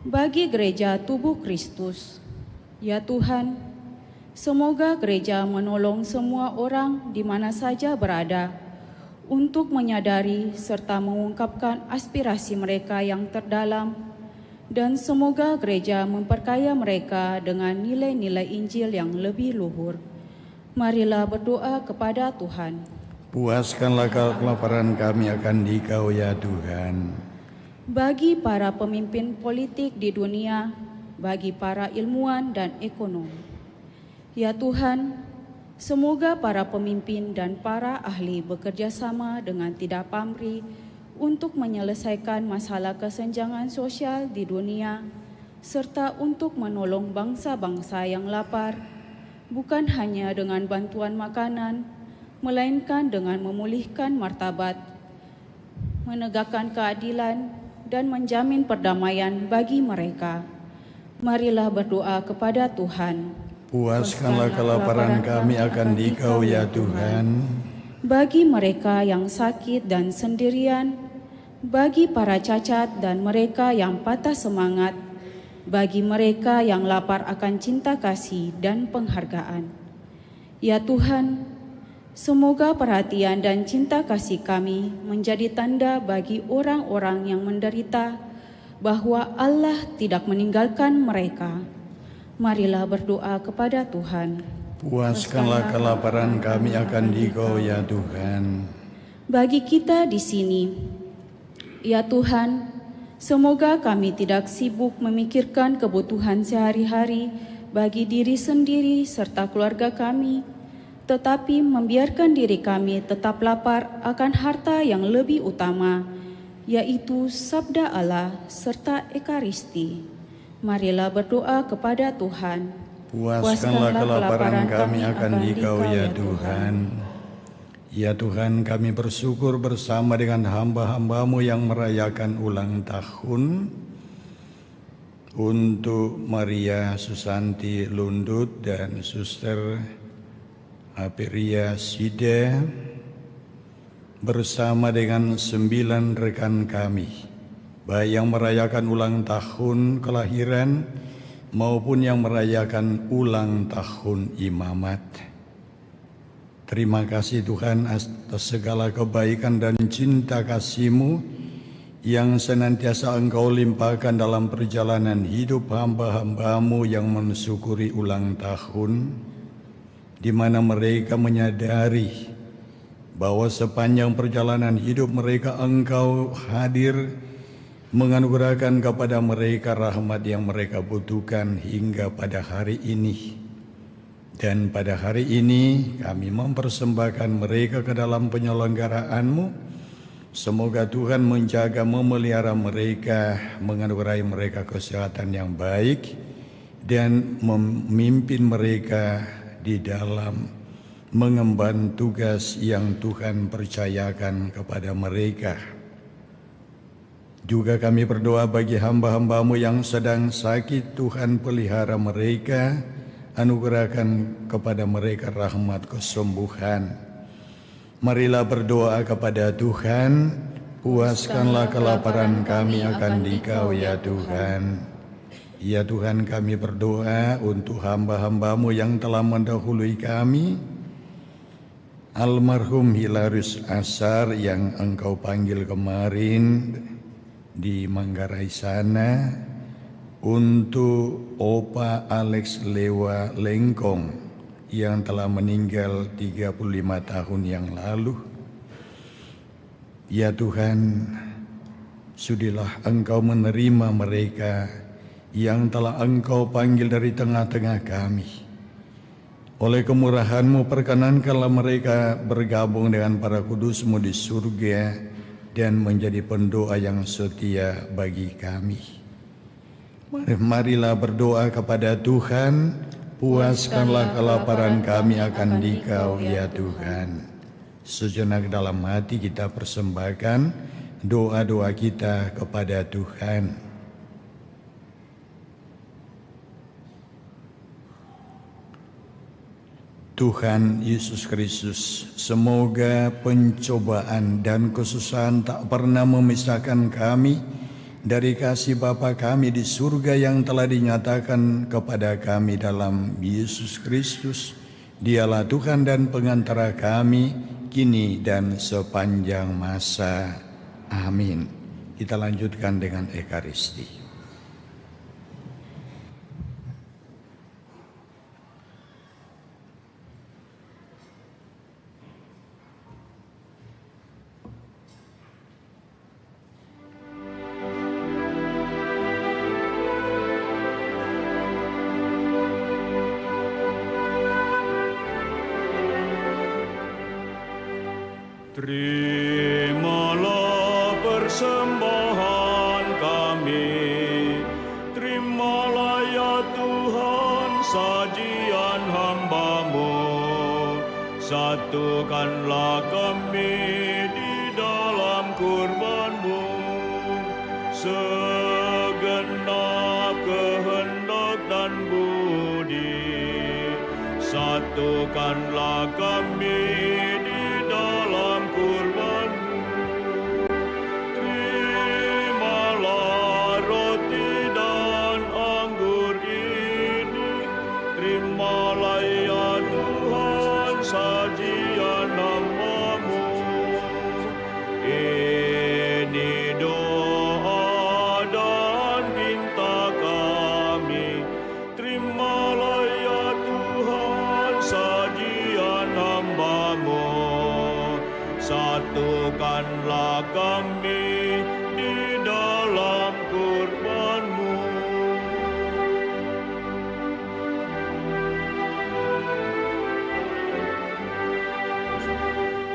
Bagi gereja tubuh Kristus, ya Tuhan, semoga gereja menolong semua orang di mana saja berada untuk menyadari serta mengungkapkan aspirasi mereka yang terdalam, dan semoga gereja memperkaya mereka dengan nilai-nilai Injil yang lebih luhur. Marilah berdoa kepada Tuhan. Puaskanlah kelaparan kami akan Dikau ya Tuhan. Bagi para pemimpin politik di dunia, bagi para ilmuwan dan ekonom, ya Tuhan, semoga para pemimpin dan para ahli bekerja sama dengan tidak pamrih untuk menyelesaikan masalah kesenjangan sosial di dunia, serta untuk menolong bangsa-bangsa yang lapar, bukan hanya dengan bantuan makanan, melainkan dengan memulihkan martabat, menegakkan keadilan, dan menjamin perdamaian bagi mereka. Marilah berdoa kepada Tuhan. Puaskanlah kelaparan kami akan Dikau ya Tuhan. Bagi mereka yang sakit dan sendirian, bagi para cacat dan mereka yang patah semangat, bagi mereka yang lapar akan cinta kasih dan penghargaan. Ya Tuhan, semoga perhatian dan cinta kasih kami menjadi tanda bagi orang-orang yang menderita bahwa Allah tidak meninggalkan mereka. Marilah berdoa kepada Tuhan. Puaskanlah kelaparan kami akan Dikau ya Tuhan. Bagi kita di sini, ya Tuhan, semoga kami tidak sibuk memikirkan kebutuhan sehari-hari bagi diri sendiri serta keluarga kami, tetapi membiarkan diri kami tetap lapar akan harta yang lebih utama, yaitu sabda Allah serta Ekaristi. Marilah berdoa kepada Tuhan. Puaskanlah kelaparan kami akan Dikau ya Tuhan. Ya Tuhan, kami bersyukur bersama dengan hamba-hamba-Mu yang merayakan ulang tahun untuk Maria Susanti Lundut dan Suster Aperia Side bersama dengan 9 rekan kami, baik yang merayakan ulang tahun kelahiran maupun yang merayakan ulang tahun imamat. Terima kasih Tuhan atas segala kebaikan dan cinta kasih-Mu yang senantiasa Engkau limpahkan dalam perjalanan hidup hamba-hamba-Mu yang mensyukuri ulang tahun, di mana mereka menyadari bahwa sepanjang perjalanan hidup mereka Engkau hadir menganugerahkan kepada mereka rahmat yang mereka butuhkan hingga pada hari ini. Dan pada hari ini kami mempersembahkan mereka ke dalam penyelenggaraan-Mu. Semoga Tuhan menjaga, memelihara mereka, menganugerahi mereka kesehatan yang baik, dan memimpin mereka di dalam mengemban tugas yang Tuhan percayakan kepada mereka. Juga kami berdoa bagi hamba-hamba-Mu yang sedang sakit, Tuhan pelihara mereka, anugerahkan kepada mereka rahmat kesembuhan. Marilah berdoa kepada Tuhan. Puaskanlah kelaparan kami akan Dikau ya Tuhan. Ya Tuhan, kami berdoa untuk hamba-hamba-Mu yang telah mendahului kami, almarhum Hilarius Asar yang Engkau panggil kemarin di Manggarai sana, untuk Opa Alex Lewa Lengkong yang telah meninggal 35 tahun yang lalu. Ya Tuhan, sudilah Engkau menerima mereka yang telah Engkau panggil dari tengah-tengah kami. Oleh kemurahan-Mu perkenankanlah mereka bergabung dengan para kudus-Mu di surga dan menjadi pendoa yang setia bagi kami. Marilah berdoa kepada Tuhan. Puaskanlah kelaparan kami akan Dikau ya Tuhan. Sejenak dalam hati kita persembahkan doa-doa kita kepada Tuhan. Tuhan Yesus Kristus, semoga pencobaan dan kesusahan tak pernah memisahkan kami dari kasih Bapa kami di surga yang telah dinyatakan kepada kami dalam Yesus Kristus. Dialah Tuhan dan pengantara kami, kini dan sepanjang masa. Amin. Kita lanjutkan dengan Ekaristi. Terimalah persembahan kami, terimalah ya Tuhan sajian hamba-Mu, satukanlah kami di dalam kurban-Mu, segenap kehendak dan budi, satukanlah kami dalam kurban-Mu. Terimalah roti dan anggur ini, terimalah ya Tuhan sajian nama-Mu. Ini doa dan minta kami, terimalah ya Tuhan sajian hamba-Mu. Satukanlah kami di dalam kurban-Mu.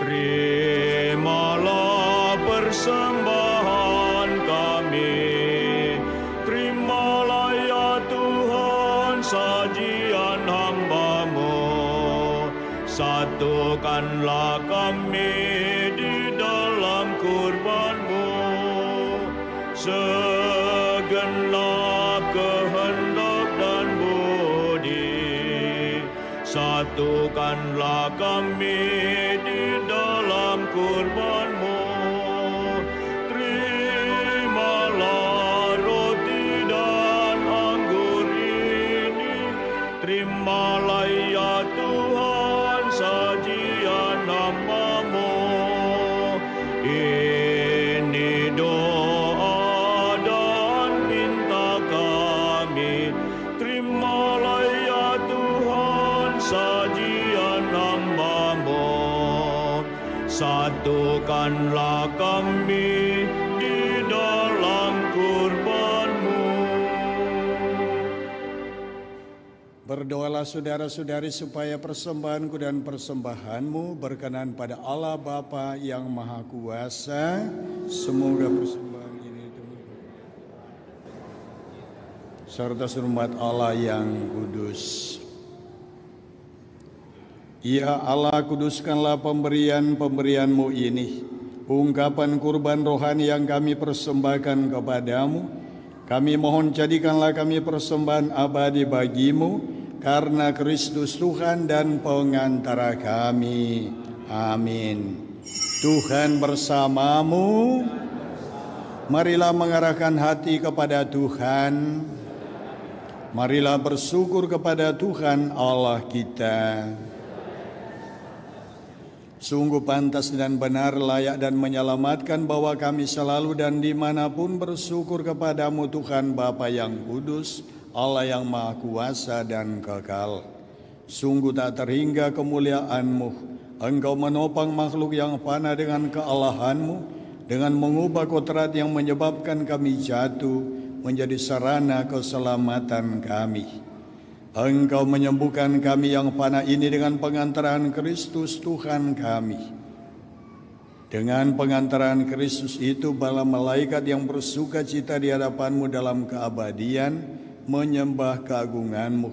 Terimalah persembahan kami, terimalah ya Tuhan sajian hamba-Mu. Satukanlah kami di dalam kurban-Mu, segenap kehendak dan budi. Satukanlah kami di dalam kurban-Mu. Terimalah roti dan anggur ini, terimalah ya Tuhan sajian hamba-Mu. Ini doa dan minta kami, terimalah ya Tuhan sajian hamba-Mu. Satukanlah kami di dalam kurban-Mu. Berdoalah saudara-saudari supaya persembahanku dan persembahanmu berkenan pada Allah Bapa yang Maha Kuasa. Semoga persembahan ini serta hormat Allah yang kudus. Ya Allah, kuduskanlah pemberian-pemberian-Mu ini, ungkapan kurban rohani yang kami persembahkan kepadamu. Kami mohon jadikanlah kami persembahan abadi bagi-Mu, karena Kristus Tuhan dan pengantara kami. Amin. Tuhan bersamamu. Marilah mengarahkan hati kepada Tuhan. Marilah bersyukur kepada Tuhan Allah kita. Sungguh pantas dan benar, layak dan menyelamatkan bahwa kami selalu dan dimanapun bersyukur kepadamu Tuhan Bapa yang kudus, Allah yang Maha Kuasa dan kekal. Sungguh tak terhingga kemuliaan-Mu. Engkau menopang makhluk yang fana dengan kealahan-Mu, dengan mengubah kodrat yang menyebabkan kami jatuh menjadi sarana keselamatan kami. Engkau menyembuhkan kami yang fana ini dengan pengantaran Kristus Tuhan kami. Dengan pengantaran Kristus itu, bala malaikat yang bersuka cita di hadapan-Mu dalam keabadian menyembah keagungan-Mu.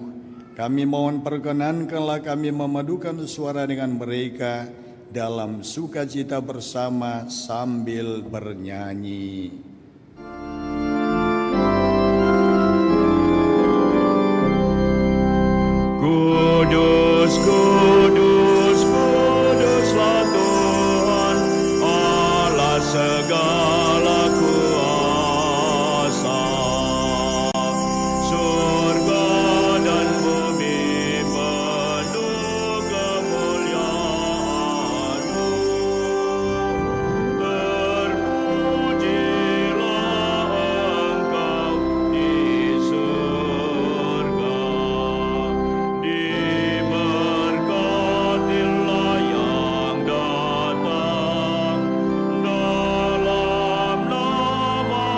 Kami mohon perkenankanlah kami memadukan suara dengan mereka dalam sukacita bersama sambil bernyanyi. Kudus, kudus, kuduslah Tuhan, Allah segala kuasa. Surga dan bumi penuh kemuliaan-Mu. Terpujilah Engkau di surga. Diberkatilah yang datang dalam nama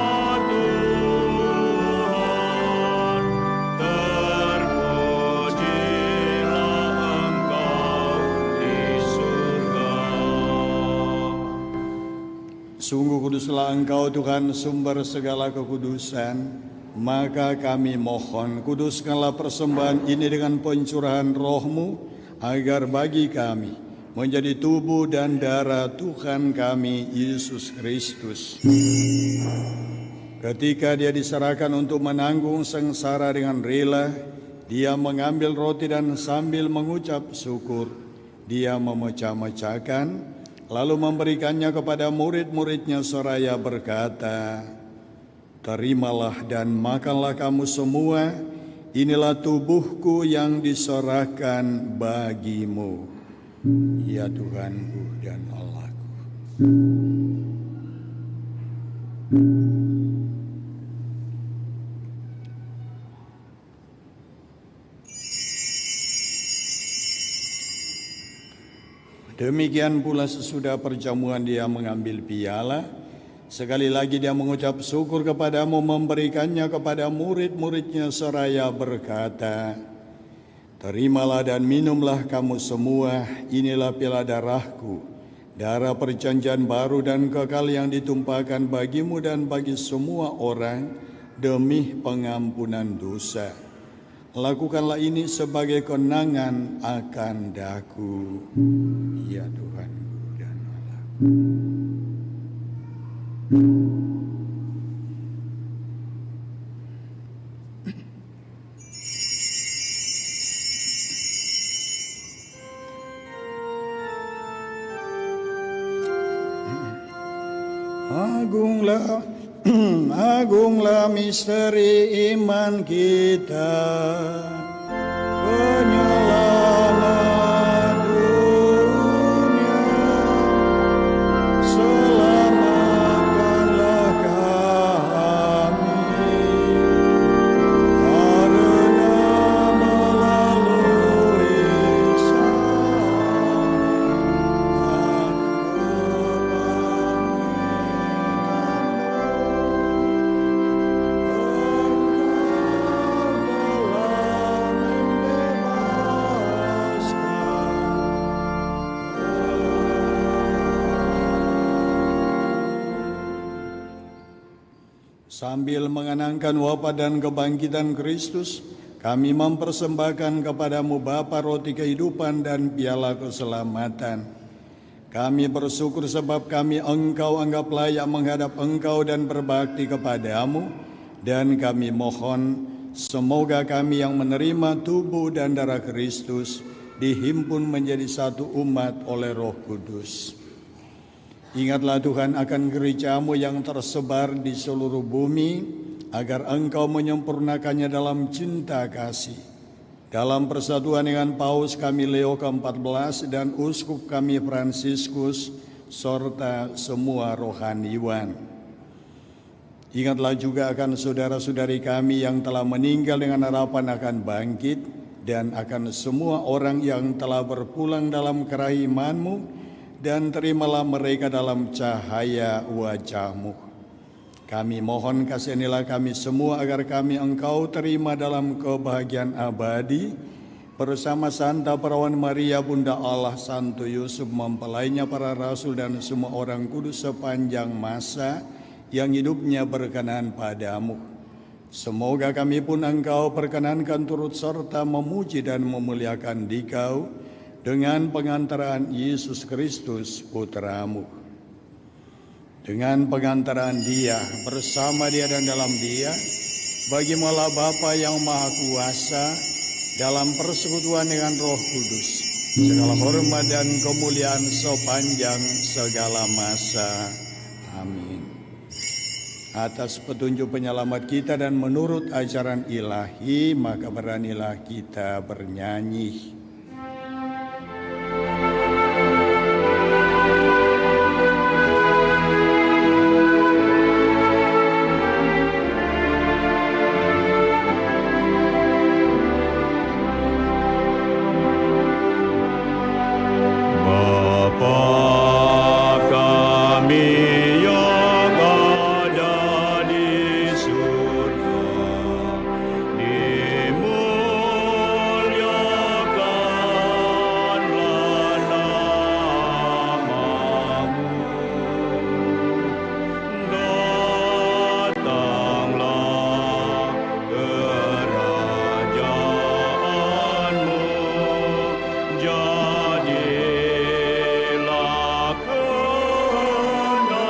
Tuhan. Terpujilah Engkau di surga. Sungguh kuduslah Engkau Tuhan, sumber segala kekudusan. Maka kami mohon, kuduskanlah persembahan ini dengan pencurahan Roh-Mu, agar bagi kami menjadi tubuh dan darah Tuhan kami Yesus Kristus. Ketika Dia diserahkan untuk menanggung sengsara dengan rela, Dia mengambil roti dan sambil mengucap syukur, Dia memecah-mecahkan, lalu memberikannya kepada murid-muridnya seraya berkata, "Terimalah dan makanlah kamu semua, inilah tubuhku yang diserahkan bagimu." Ya Tuhanku dan Allahku. Demikian pula sesudah perjamuan Dia mengambil piala. Sekali lagi Dia mengucap syukur kepadamu, memberikannya kepada murid-muridnya seraya berkata, "Terimalah dan minumlah kamu semua, inilah piala darahku, darah perjanjian baru dan kekal yang ditumpahkan bagimu dan bagi semua orang demi pengampunan dosa. Lakukanlah ini sebagai kenangan akan daku, ya Tuhanku dan Allahku. Agunglah, agunglah misteri iman kita, penyelamat dunia, selamatkanlah kami, karena melalui Sambil mengenangkan wafat dan kebangkitan Kristus, kami mempersembahkan kepadamu Bapa roti kehidupan dan piala keselamatan. Kami bersyukur sebab kami Engkau anggap layak menghadap Engkau dan berbakti kepadamu, dan kami mohon semoga kami yang menerima tubuh dan darah Kristus dihimpun menjadi satu umat oleh Roh Kudus. Ingatlah Tuhan akan gereja-Mu yang tersebar di seluruh bumi, agar Engkau menyempurnakannya dalam cinta kasih. Dalam persatuan dengan Paus kami Leo ke-14 dan Uskup kami Fransiskus, serta semua rohaniwan. Ingatlah juga akan saudara-saudari kami yang telah meninggal dengan harapan akan bangkit, dan akan semua orang yang telah berpulang dalam kerahiman-Mu, dan terimalah mereka dalam cahaya wajah-Mu. Kami mohon kasihanilah kami semua agar kami Engkau terima dalam kebahagiaan abadi bersama Santa Perawan Maria Bunda Allah, Santo Yusuf mempelainya para rasul dan semua orang kudus sepanjang masa yang hidupnya berkenan padamu. Semoga kami pun Engkau perkenankan turut serta memuji dan memuliakan Dikau dengan pengantaran Yesus Kristus Putra-Mu. Dengan pengantaran Dia, bersama Dia dan dalam Dia, bagimulah Bapa yang Maha Kuasa, dalam persekutuan dengan Roh Kudus, segala hormat dan kemuliaan sepanjang segala masa. Amin. Atas petunjuk penyelamat kita dan menurut ajaran ilahi, maka beranilah kita bernyanyi. Jadilah kehendak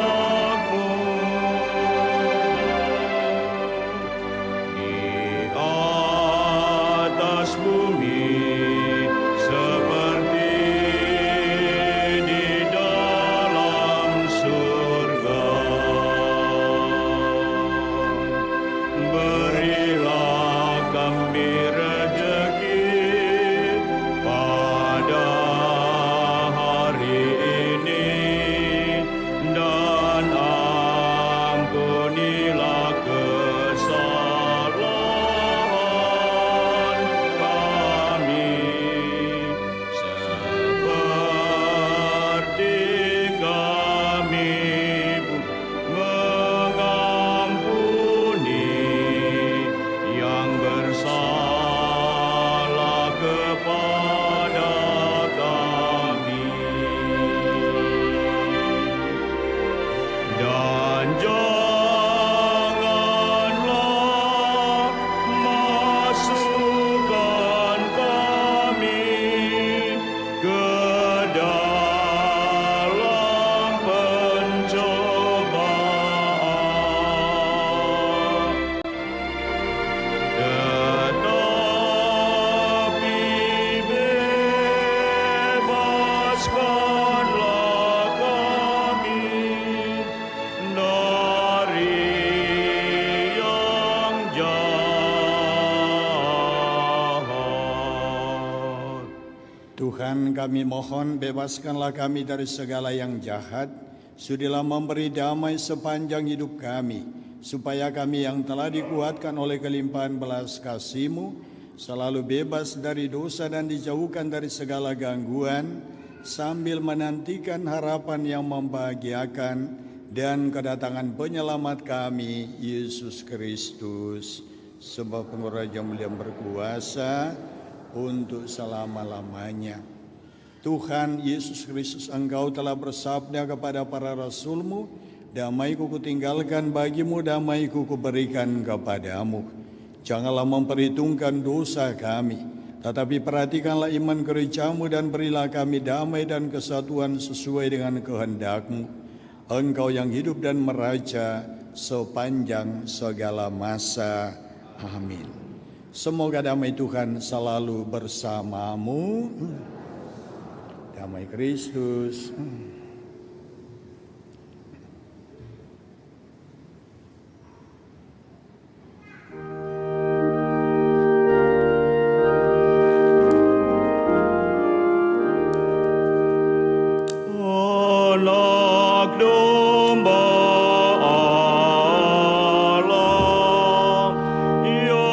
kami mohon, bebaskanlah kami dari segala yang jahat, sudilah memberi damai sepanjang hidup kami, supaya kami yang telah dikuatkan oleh kelimpahan belas kasih-Mu, selalu bebas dari dosa dan dijauhkan dari segala gangguan, sambil menantikan harapan yang membahagiakan dan kedatangan penyelamat kami, Yesus Kristus. Sebab Engkau Raja yang berkuasa untuk selama-lamanya. Tuhan Yesus Kristus, Engkau telah bersabda kepada para rasul-Mu, damai-Ku kutinggalkan bagimu, damai-Ku kuberikan kepadamu. Janganlah memperhitungkan dosa kami, tetapi perhatikanlah iman gereja-Mu dan berilah kami damai dan kesatuan sesuai dengan kehendak-Mu. Engkau yang hidup dan meraja sepanjang segala masa. Amin. Semoga damai Tuhan selalu bersamamu. Damai Kristus. Anak domba Allah yang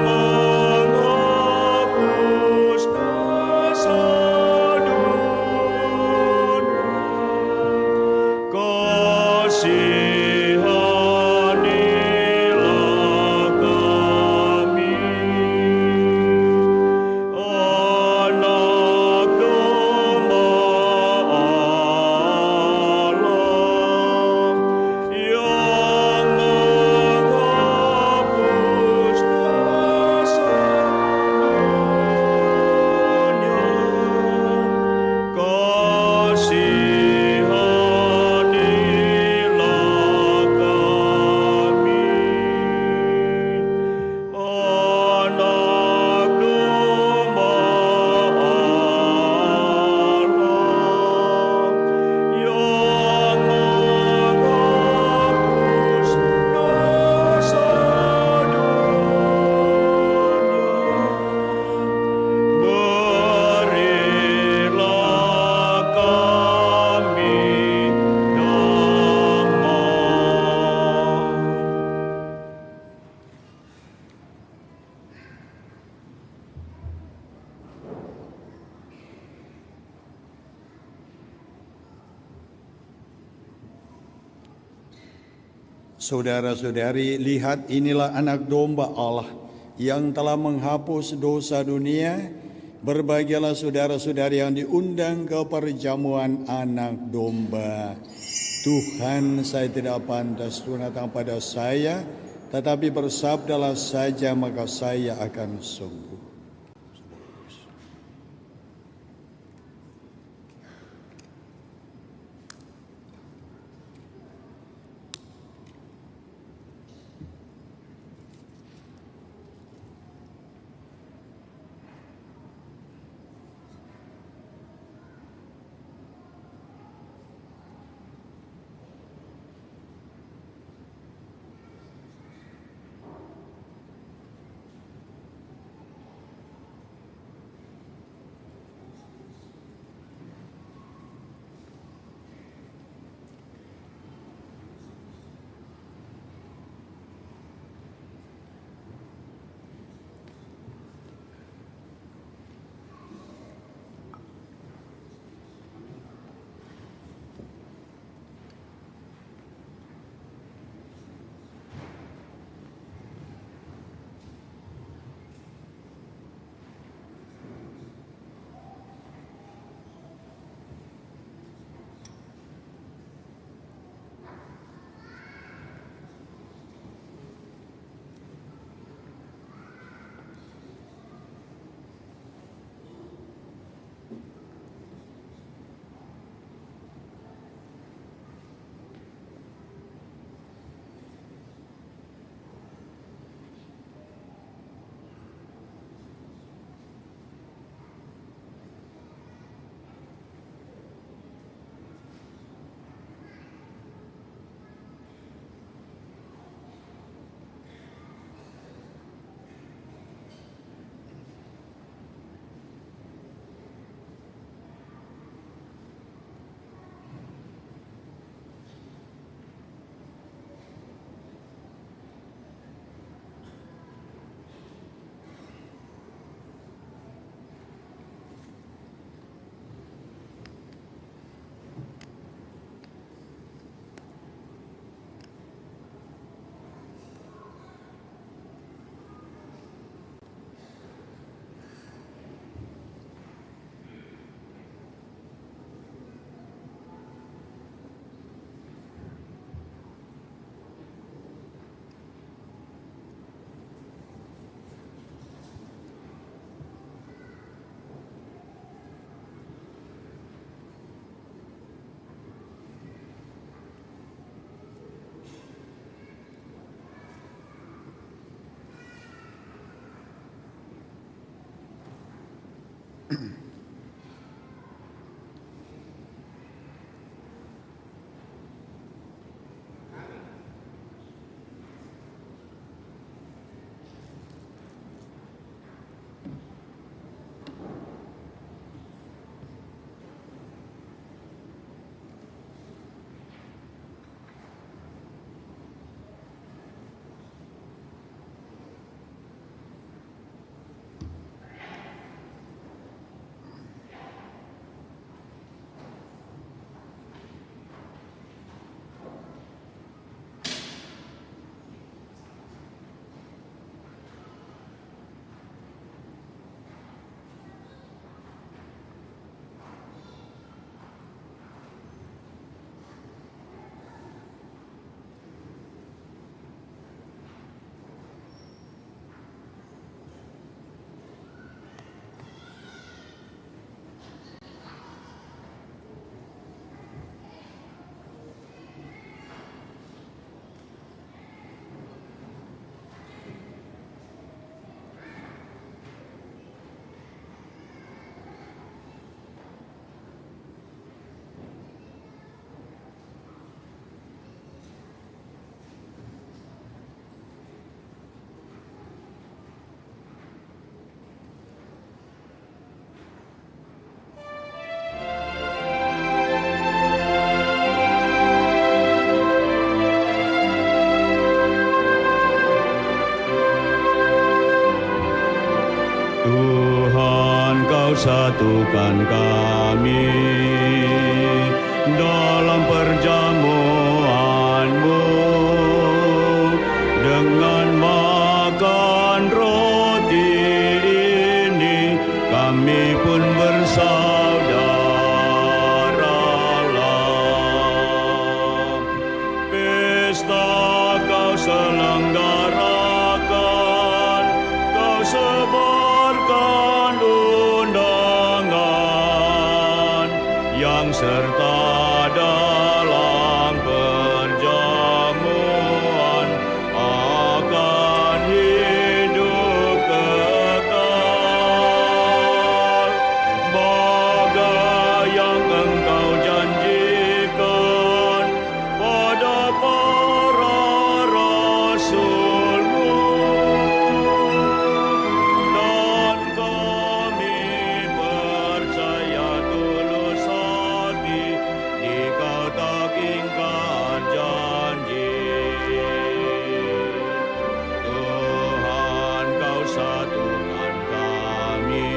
menghapus dosa dunia, kasihanilah kami. Anak domba yang menghapus dosa dunia, kasihanilah kami. Anak domba Allah yang menghapus dosa dunia, berilah kami damai. Saudara-saudari, lihat, inilah anak domba Allah yang telah menghapus dosa dunia. Berbahagialah saudara-saudari yang diundang ke perjamuan anak domba. Tuhan, saya tidak pantas Tuhan datang pada saya, tetapi bersabdalah saja maka saya akan sembuh. satukan kami dalam perjamuan-Mu dengan makan roti ini kami pun bersaudaralah. Pesta Kau selenggarakan, Kau sebarkan undangan yang serta dalam perjamuan akan hidup kekal. Bagai yang Engkau janjikan pada para rasul-Mu, dan kami percaya tulus hati Dikau tak ingkar janji. Tuhan, Kau satukan kami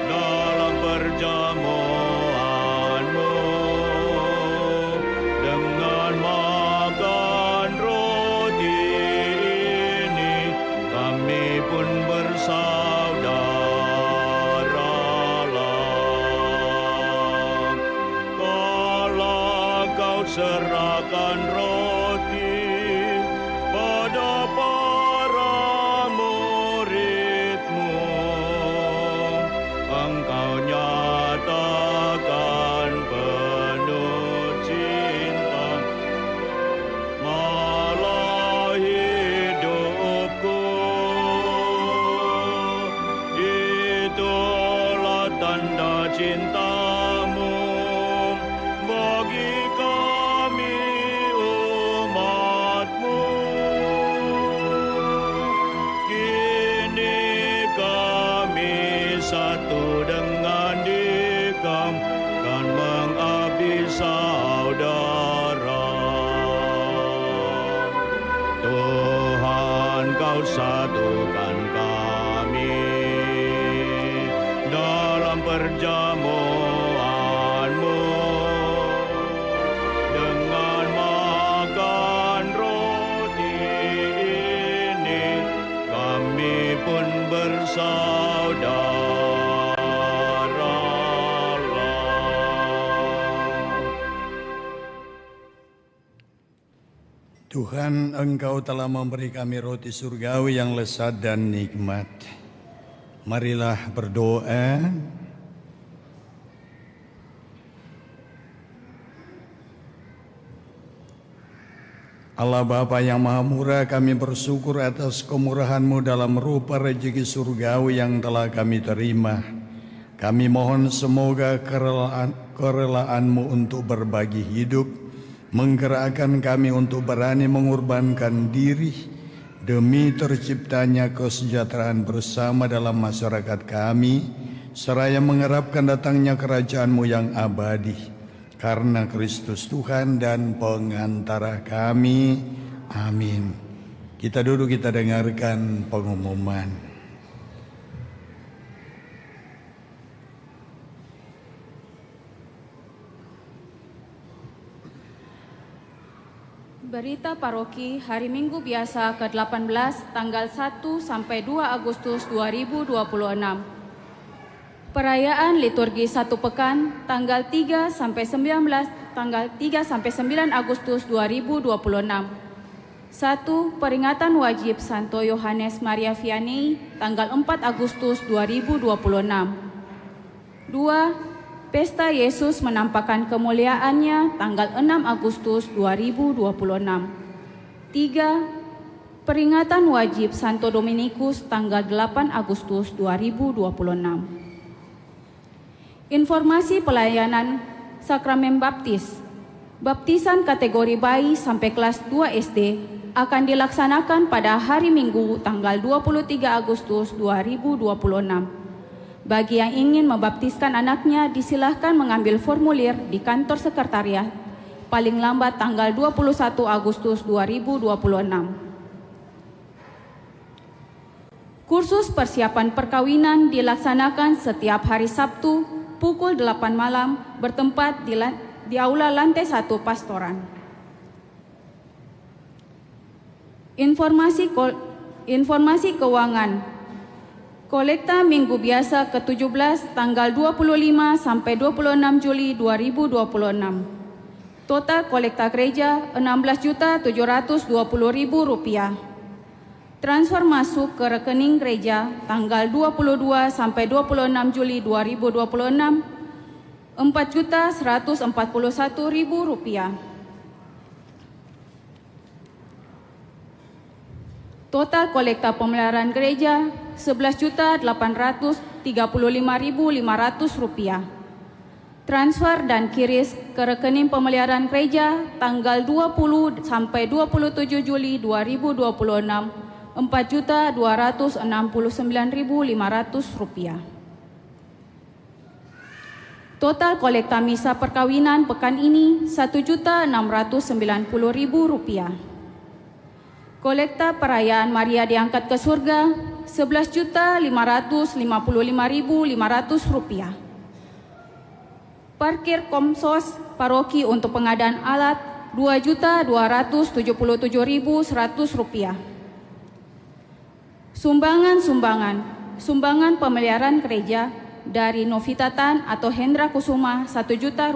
dalam perjamuan-Mu dengan makan roti ini kami pun bersaudaralah. Kala Kau serahkan roti pada para murid-Mu, Engkau nyatakan penuh cinta, malah hidupku. Itulah tanda cinta-Mu bagi kami umat-Mu. Kini kami satu dengan Dikau kan mengabdi saudara. Tuhan, Kau satukan kami dalam perjamuan-Mu dengan makan roti ini kami pun bersaudaralah. Tuhan, Engkau telah memberi kami roti surgawi yang lezat dan nikmat. Marilah berdoa. Allah Bapa yang Maha Murah, kami bersyukur atas kemurahan-Mu dalam rupa rezeki surgawi yang telah kami terima. Kami mohon semoga kerelaanmu untuk berbagi hidup menggerakkan kami untuk berani mengorbankan diri demi terciptanya kesejahteraan bersama dalam masyarakat kami, seraya mengharapkan datangnya kerajaan-Mu yang abadi. Karena Kristus Tuhan dan pengantara kami. Amin. Kita duduk, kita dengarkan pengumuman. Berita Paroki Hari Minggu Biasa ke-18 tanggal 1 sampai 2 Agustus 2026. Perayaan liturgi satu pekan tanggal 3 sampai 9 Agustus 2026. 1. Peringatan wajib Santo Yohanes Maria Vianney tanggal 4 Agustus 2026. 2. Pesta Yesus menampakkan kemuliaannya tanggal 6 Agustus 2026. 3. Peringatan wajib Santo Dominikus tanggal 8 Agustus 2026. Informasi pelayanan sakramen baptis. Baptisan kategori bayi sampai kelas 2 SD akan dilaksanakan pada hari Minggu tanggal 23 Agustus 2026. Bagi yang ingin membaptiskan anaknya, disilahkan mengambil formulir di kantor sekretariat paling lambat tanggal 21 Agustus 2026. Kursus persiapan perkawinan dilaksanakan setiap hari Sabtu pukul 8 malam bertempat di Aula Lantai 1 Pastoran. Informasi keuangan. Kolekta Minggu Biasa ke-17 tanggal 25 sampai 26 Juli 2026. Total kolekta gereja Rp16.720.000. Transfer masuk ke rekening gereja tanggal 22 sampai 26 Juli 2026 Rp4.141.000. Total kolekta pemeliharaan gereja Rp11.835.500. Transfer dan kiris ke rekening pemeliharaan gereja tanggal 20 sampai 27 Juli 2026 Rp4.269.500. Total kolekta misa perkawinan pekan ini Rp1.690.000. Kolekta perayaan Maria diangkat ke surga Rp11.555.500. Parkir Komsos Paroki untuk pengadaan alat Rp2.277.100. Sumbangan pemeliharaan gereja dari Novita Tan atau Hendra Kusuma Rp1 juta.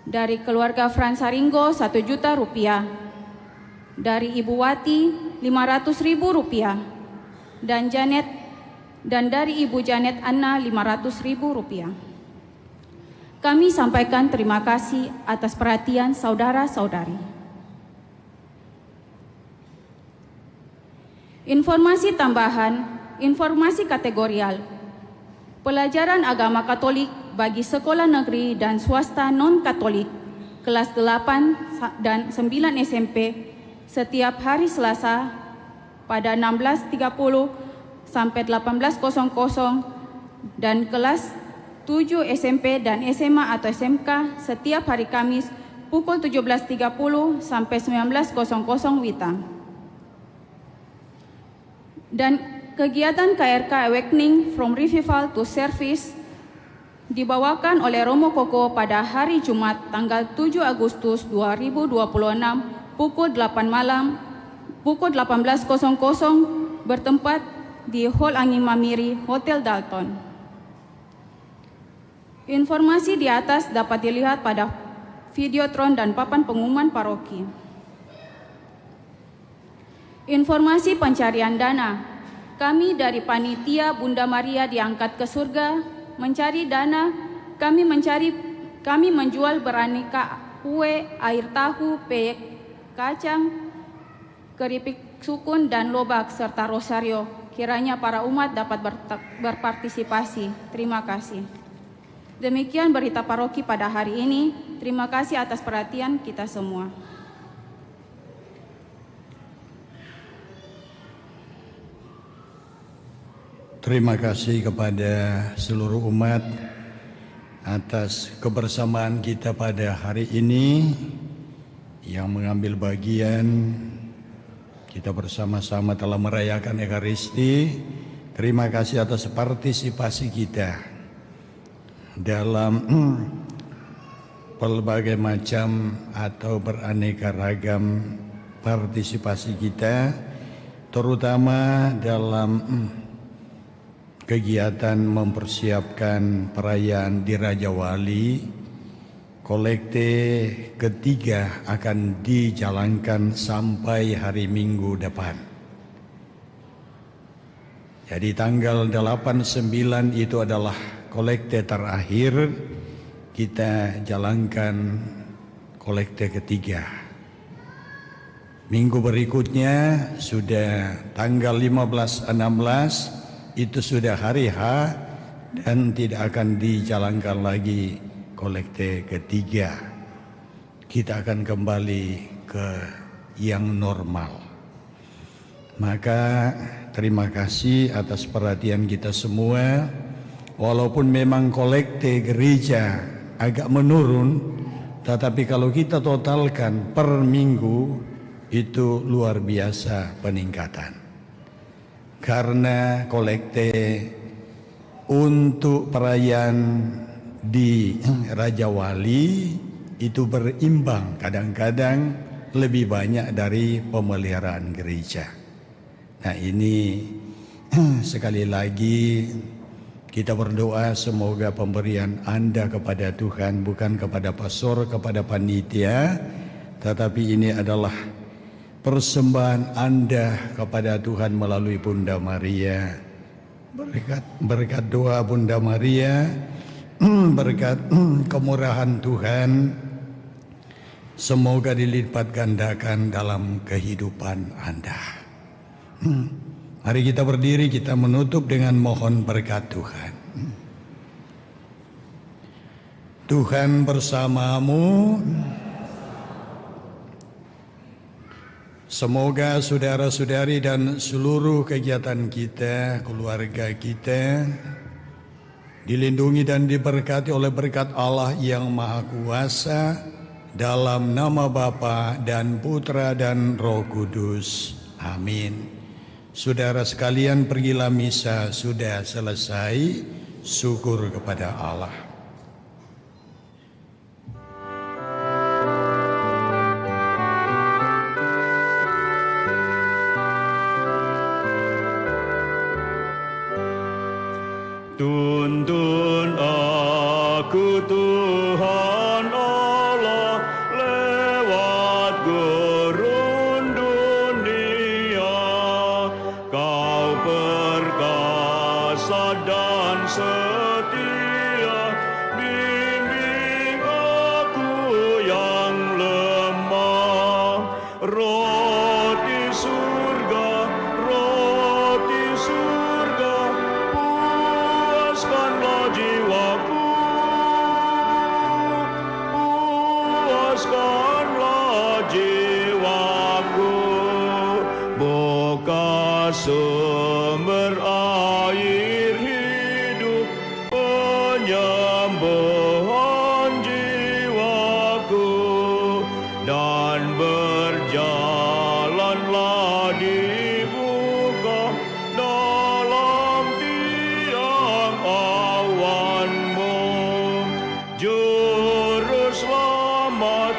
Dari keluarga Fransaringo Rp1 juta. Dari Ibu Wati Rp500.000 dan dari Ibu Janet Anna Rp500.000. Kami sampaikan terima kasih atas perhatian saudara-saudari. Informasi tambahan, informasi kategorial. Pelajaran agama Katolik bagi sekolah negeri dan swasta non-Katolik kelas 8 dan 9 SMP setiap hari Selasa pada 16.30 sampai 18.00 dan kelas 7 SMP dan SMA atau SMK setiap hari Kamis pukul 17.30 sampai 19.00 WITA. Dan kegiatan KRK Awakening from Revival to Service dibawakan oleh Romo Koko pada hari Jumat tanggal 7 Agustus 2026 pukul 8 malam, pukul 18.00 bertempat di Hall Angin Mamiri, Hotel Dalton. Informasi di atas dapat dilihat pada videotron dan papan pengumuman paroki. Informasi pencarian dana. Kami dari Panitia Bunda Maria diangkat ke surga mencari dana. Kami menjual beraneka kue, air tahu, peyek kacang, keripik sukun dan lobak serta rosario. Kiranya para umat dapat berpartisipasi. Terima kasih. Demikian berita paroki pada hari ini. Terima kasih atas perhatian kita semua. Terima kasih kepada seluruh umat atas kebersamaan kita pada hari ini yang mengambil bagian. Kita bersama-sama telah merayakan Ekaristi. Terima kasih atas partisipasi kita dalam berbagai macam atau beraneka ragam partisipasi kita, terutama dalam kegiatan mempersiapkan perayaan di Raja Wali. Kolekte ketiga akan dijalankan sampai hari Minggu depan. Jadi tanggal 8-9 itu adalah kolekte terakhir. Kita jalankan kolekte ketiga. Minggu berikutnya sudah tanggal 15-16 itu sudah hari H dan tidak akan dijalankan lagi kolekte ketiga. Kita akan kembali ke yang normal. Maka terima kasih atas perhatian kita semua. Walaupun memang kolekte gereja agak menurun, tetapi kalau kita totalkan per minggu itu luar biasa peningkatan. karena kolekte untuk perayaan di Raja Wali itu berimbang, kadang-kadang lebih banyak dari pemeliharaan gereja. Nah, ini sekali lagi kita berdoa semoga pemberian Anda kepada Tuhan bukan kepada pastor, kepada panitia, tetapi ini adalah persembahan Anda kepada Tuhan melalui Bunda Maria. Berkat doa Bunda Maria, berkat kemurahan Tuhan, semoga dilipat gandakan dalam kehidupan Anda. Mari kita berdiri, kita menutup dengan mohon berkat Tuhan. Tuhan bersamamu. Semoga saudara-saudari dan seluruh kegiatan kita, keluarga kita, dilindungi dan diberkati oleh berkat Allah yang Maha Kuasa, dalam nama Bapa dan Putra dan Roh Kudus. Amin. Saudara sekalian, pergilah misa sudah selesai. Syukur kepada Allah. Tuntun aku Tuhan Allah lewat gurun dunia, Kau perkasa dan setia, bimbing aku yang lemah. Roti surga, puaskanlah jiwaku, puaskanlah jiwaku. Buka sumber air hidup, penyembuhan jiwaku, dan berjalanlah dibuka dalam tiang awanmu. Juru selamat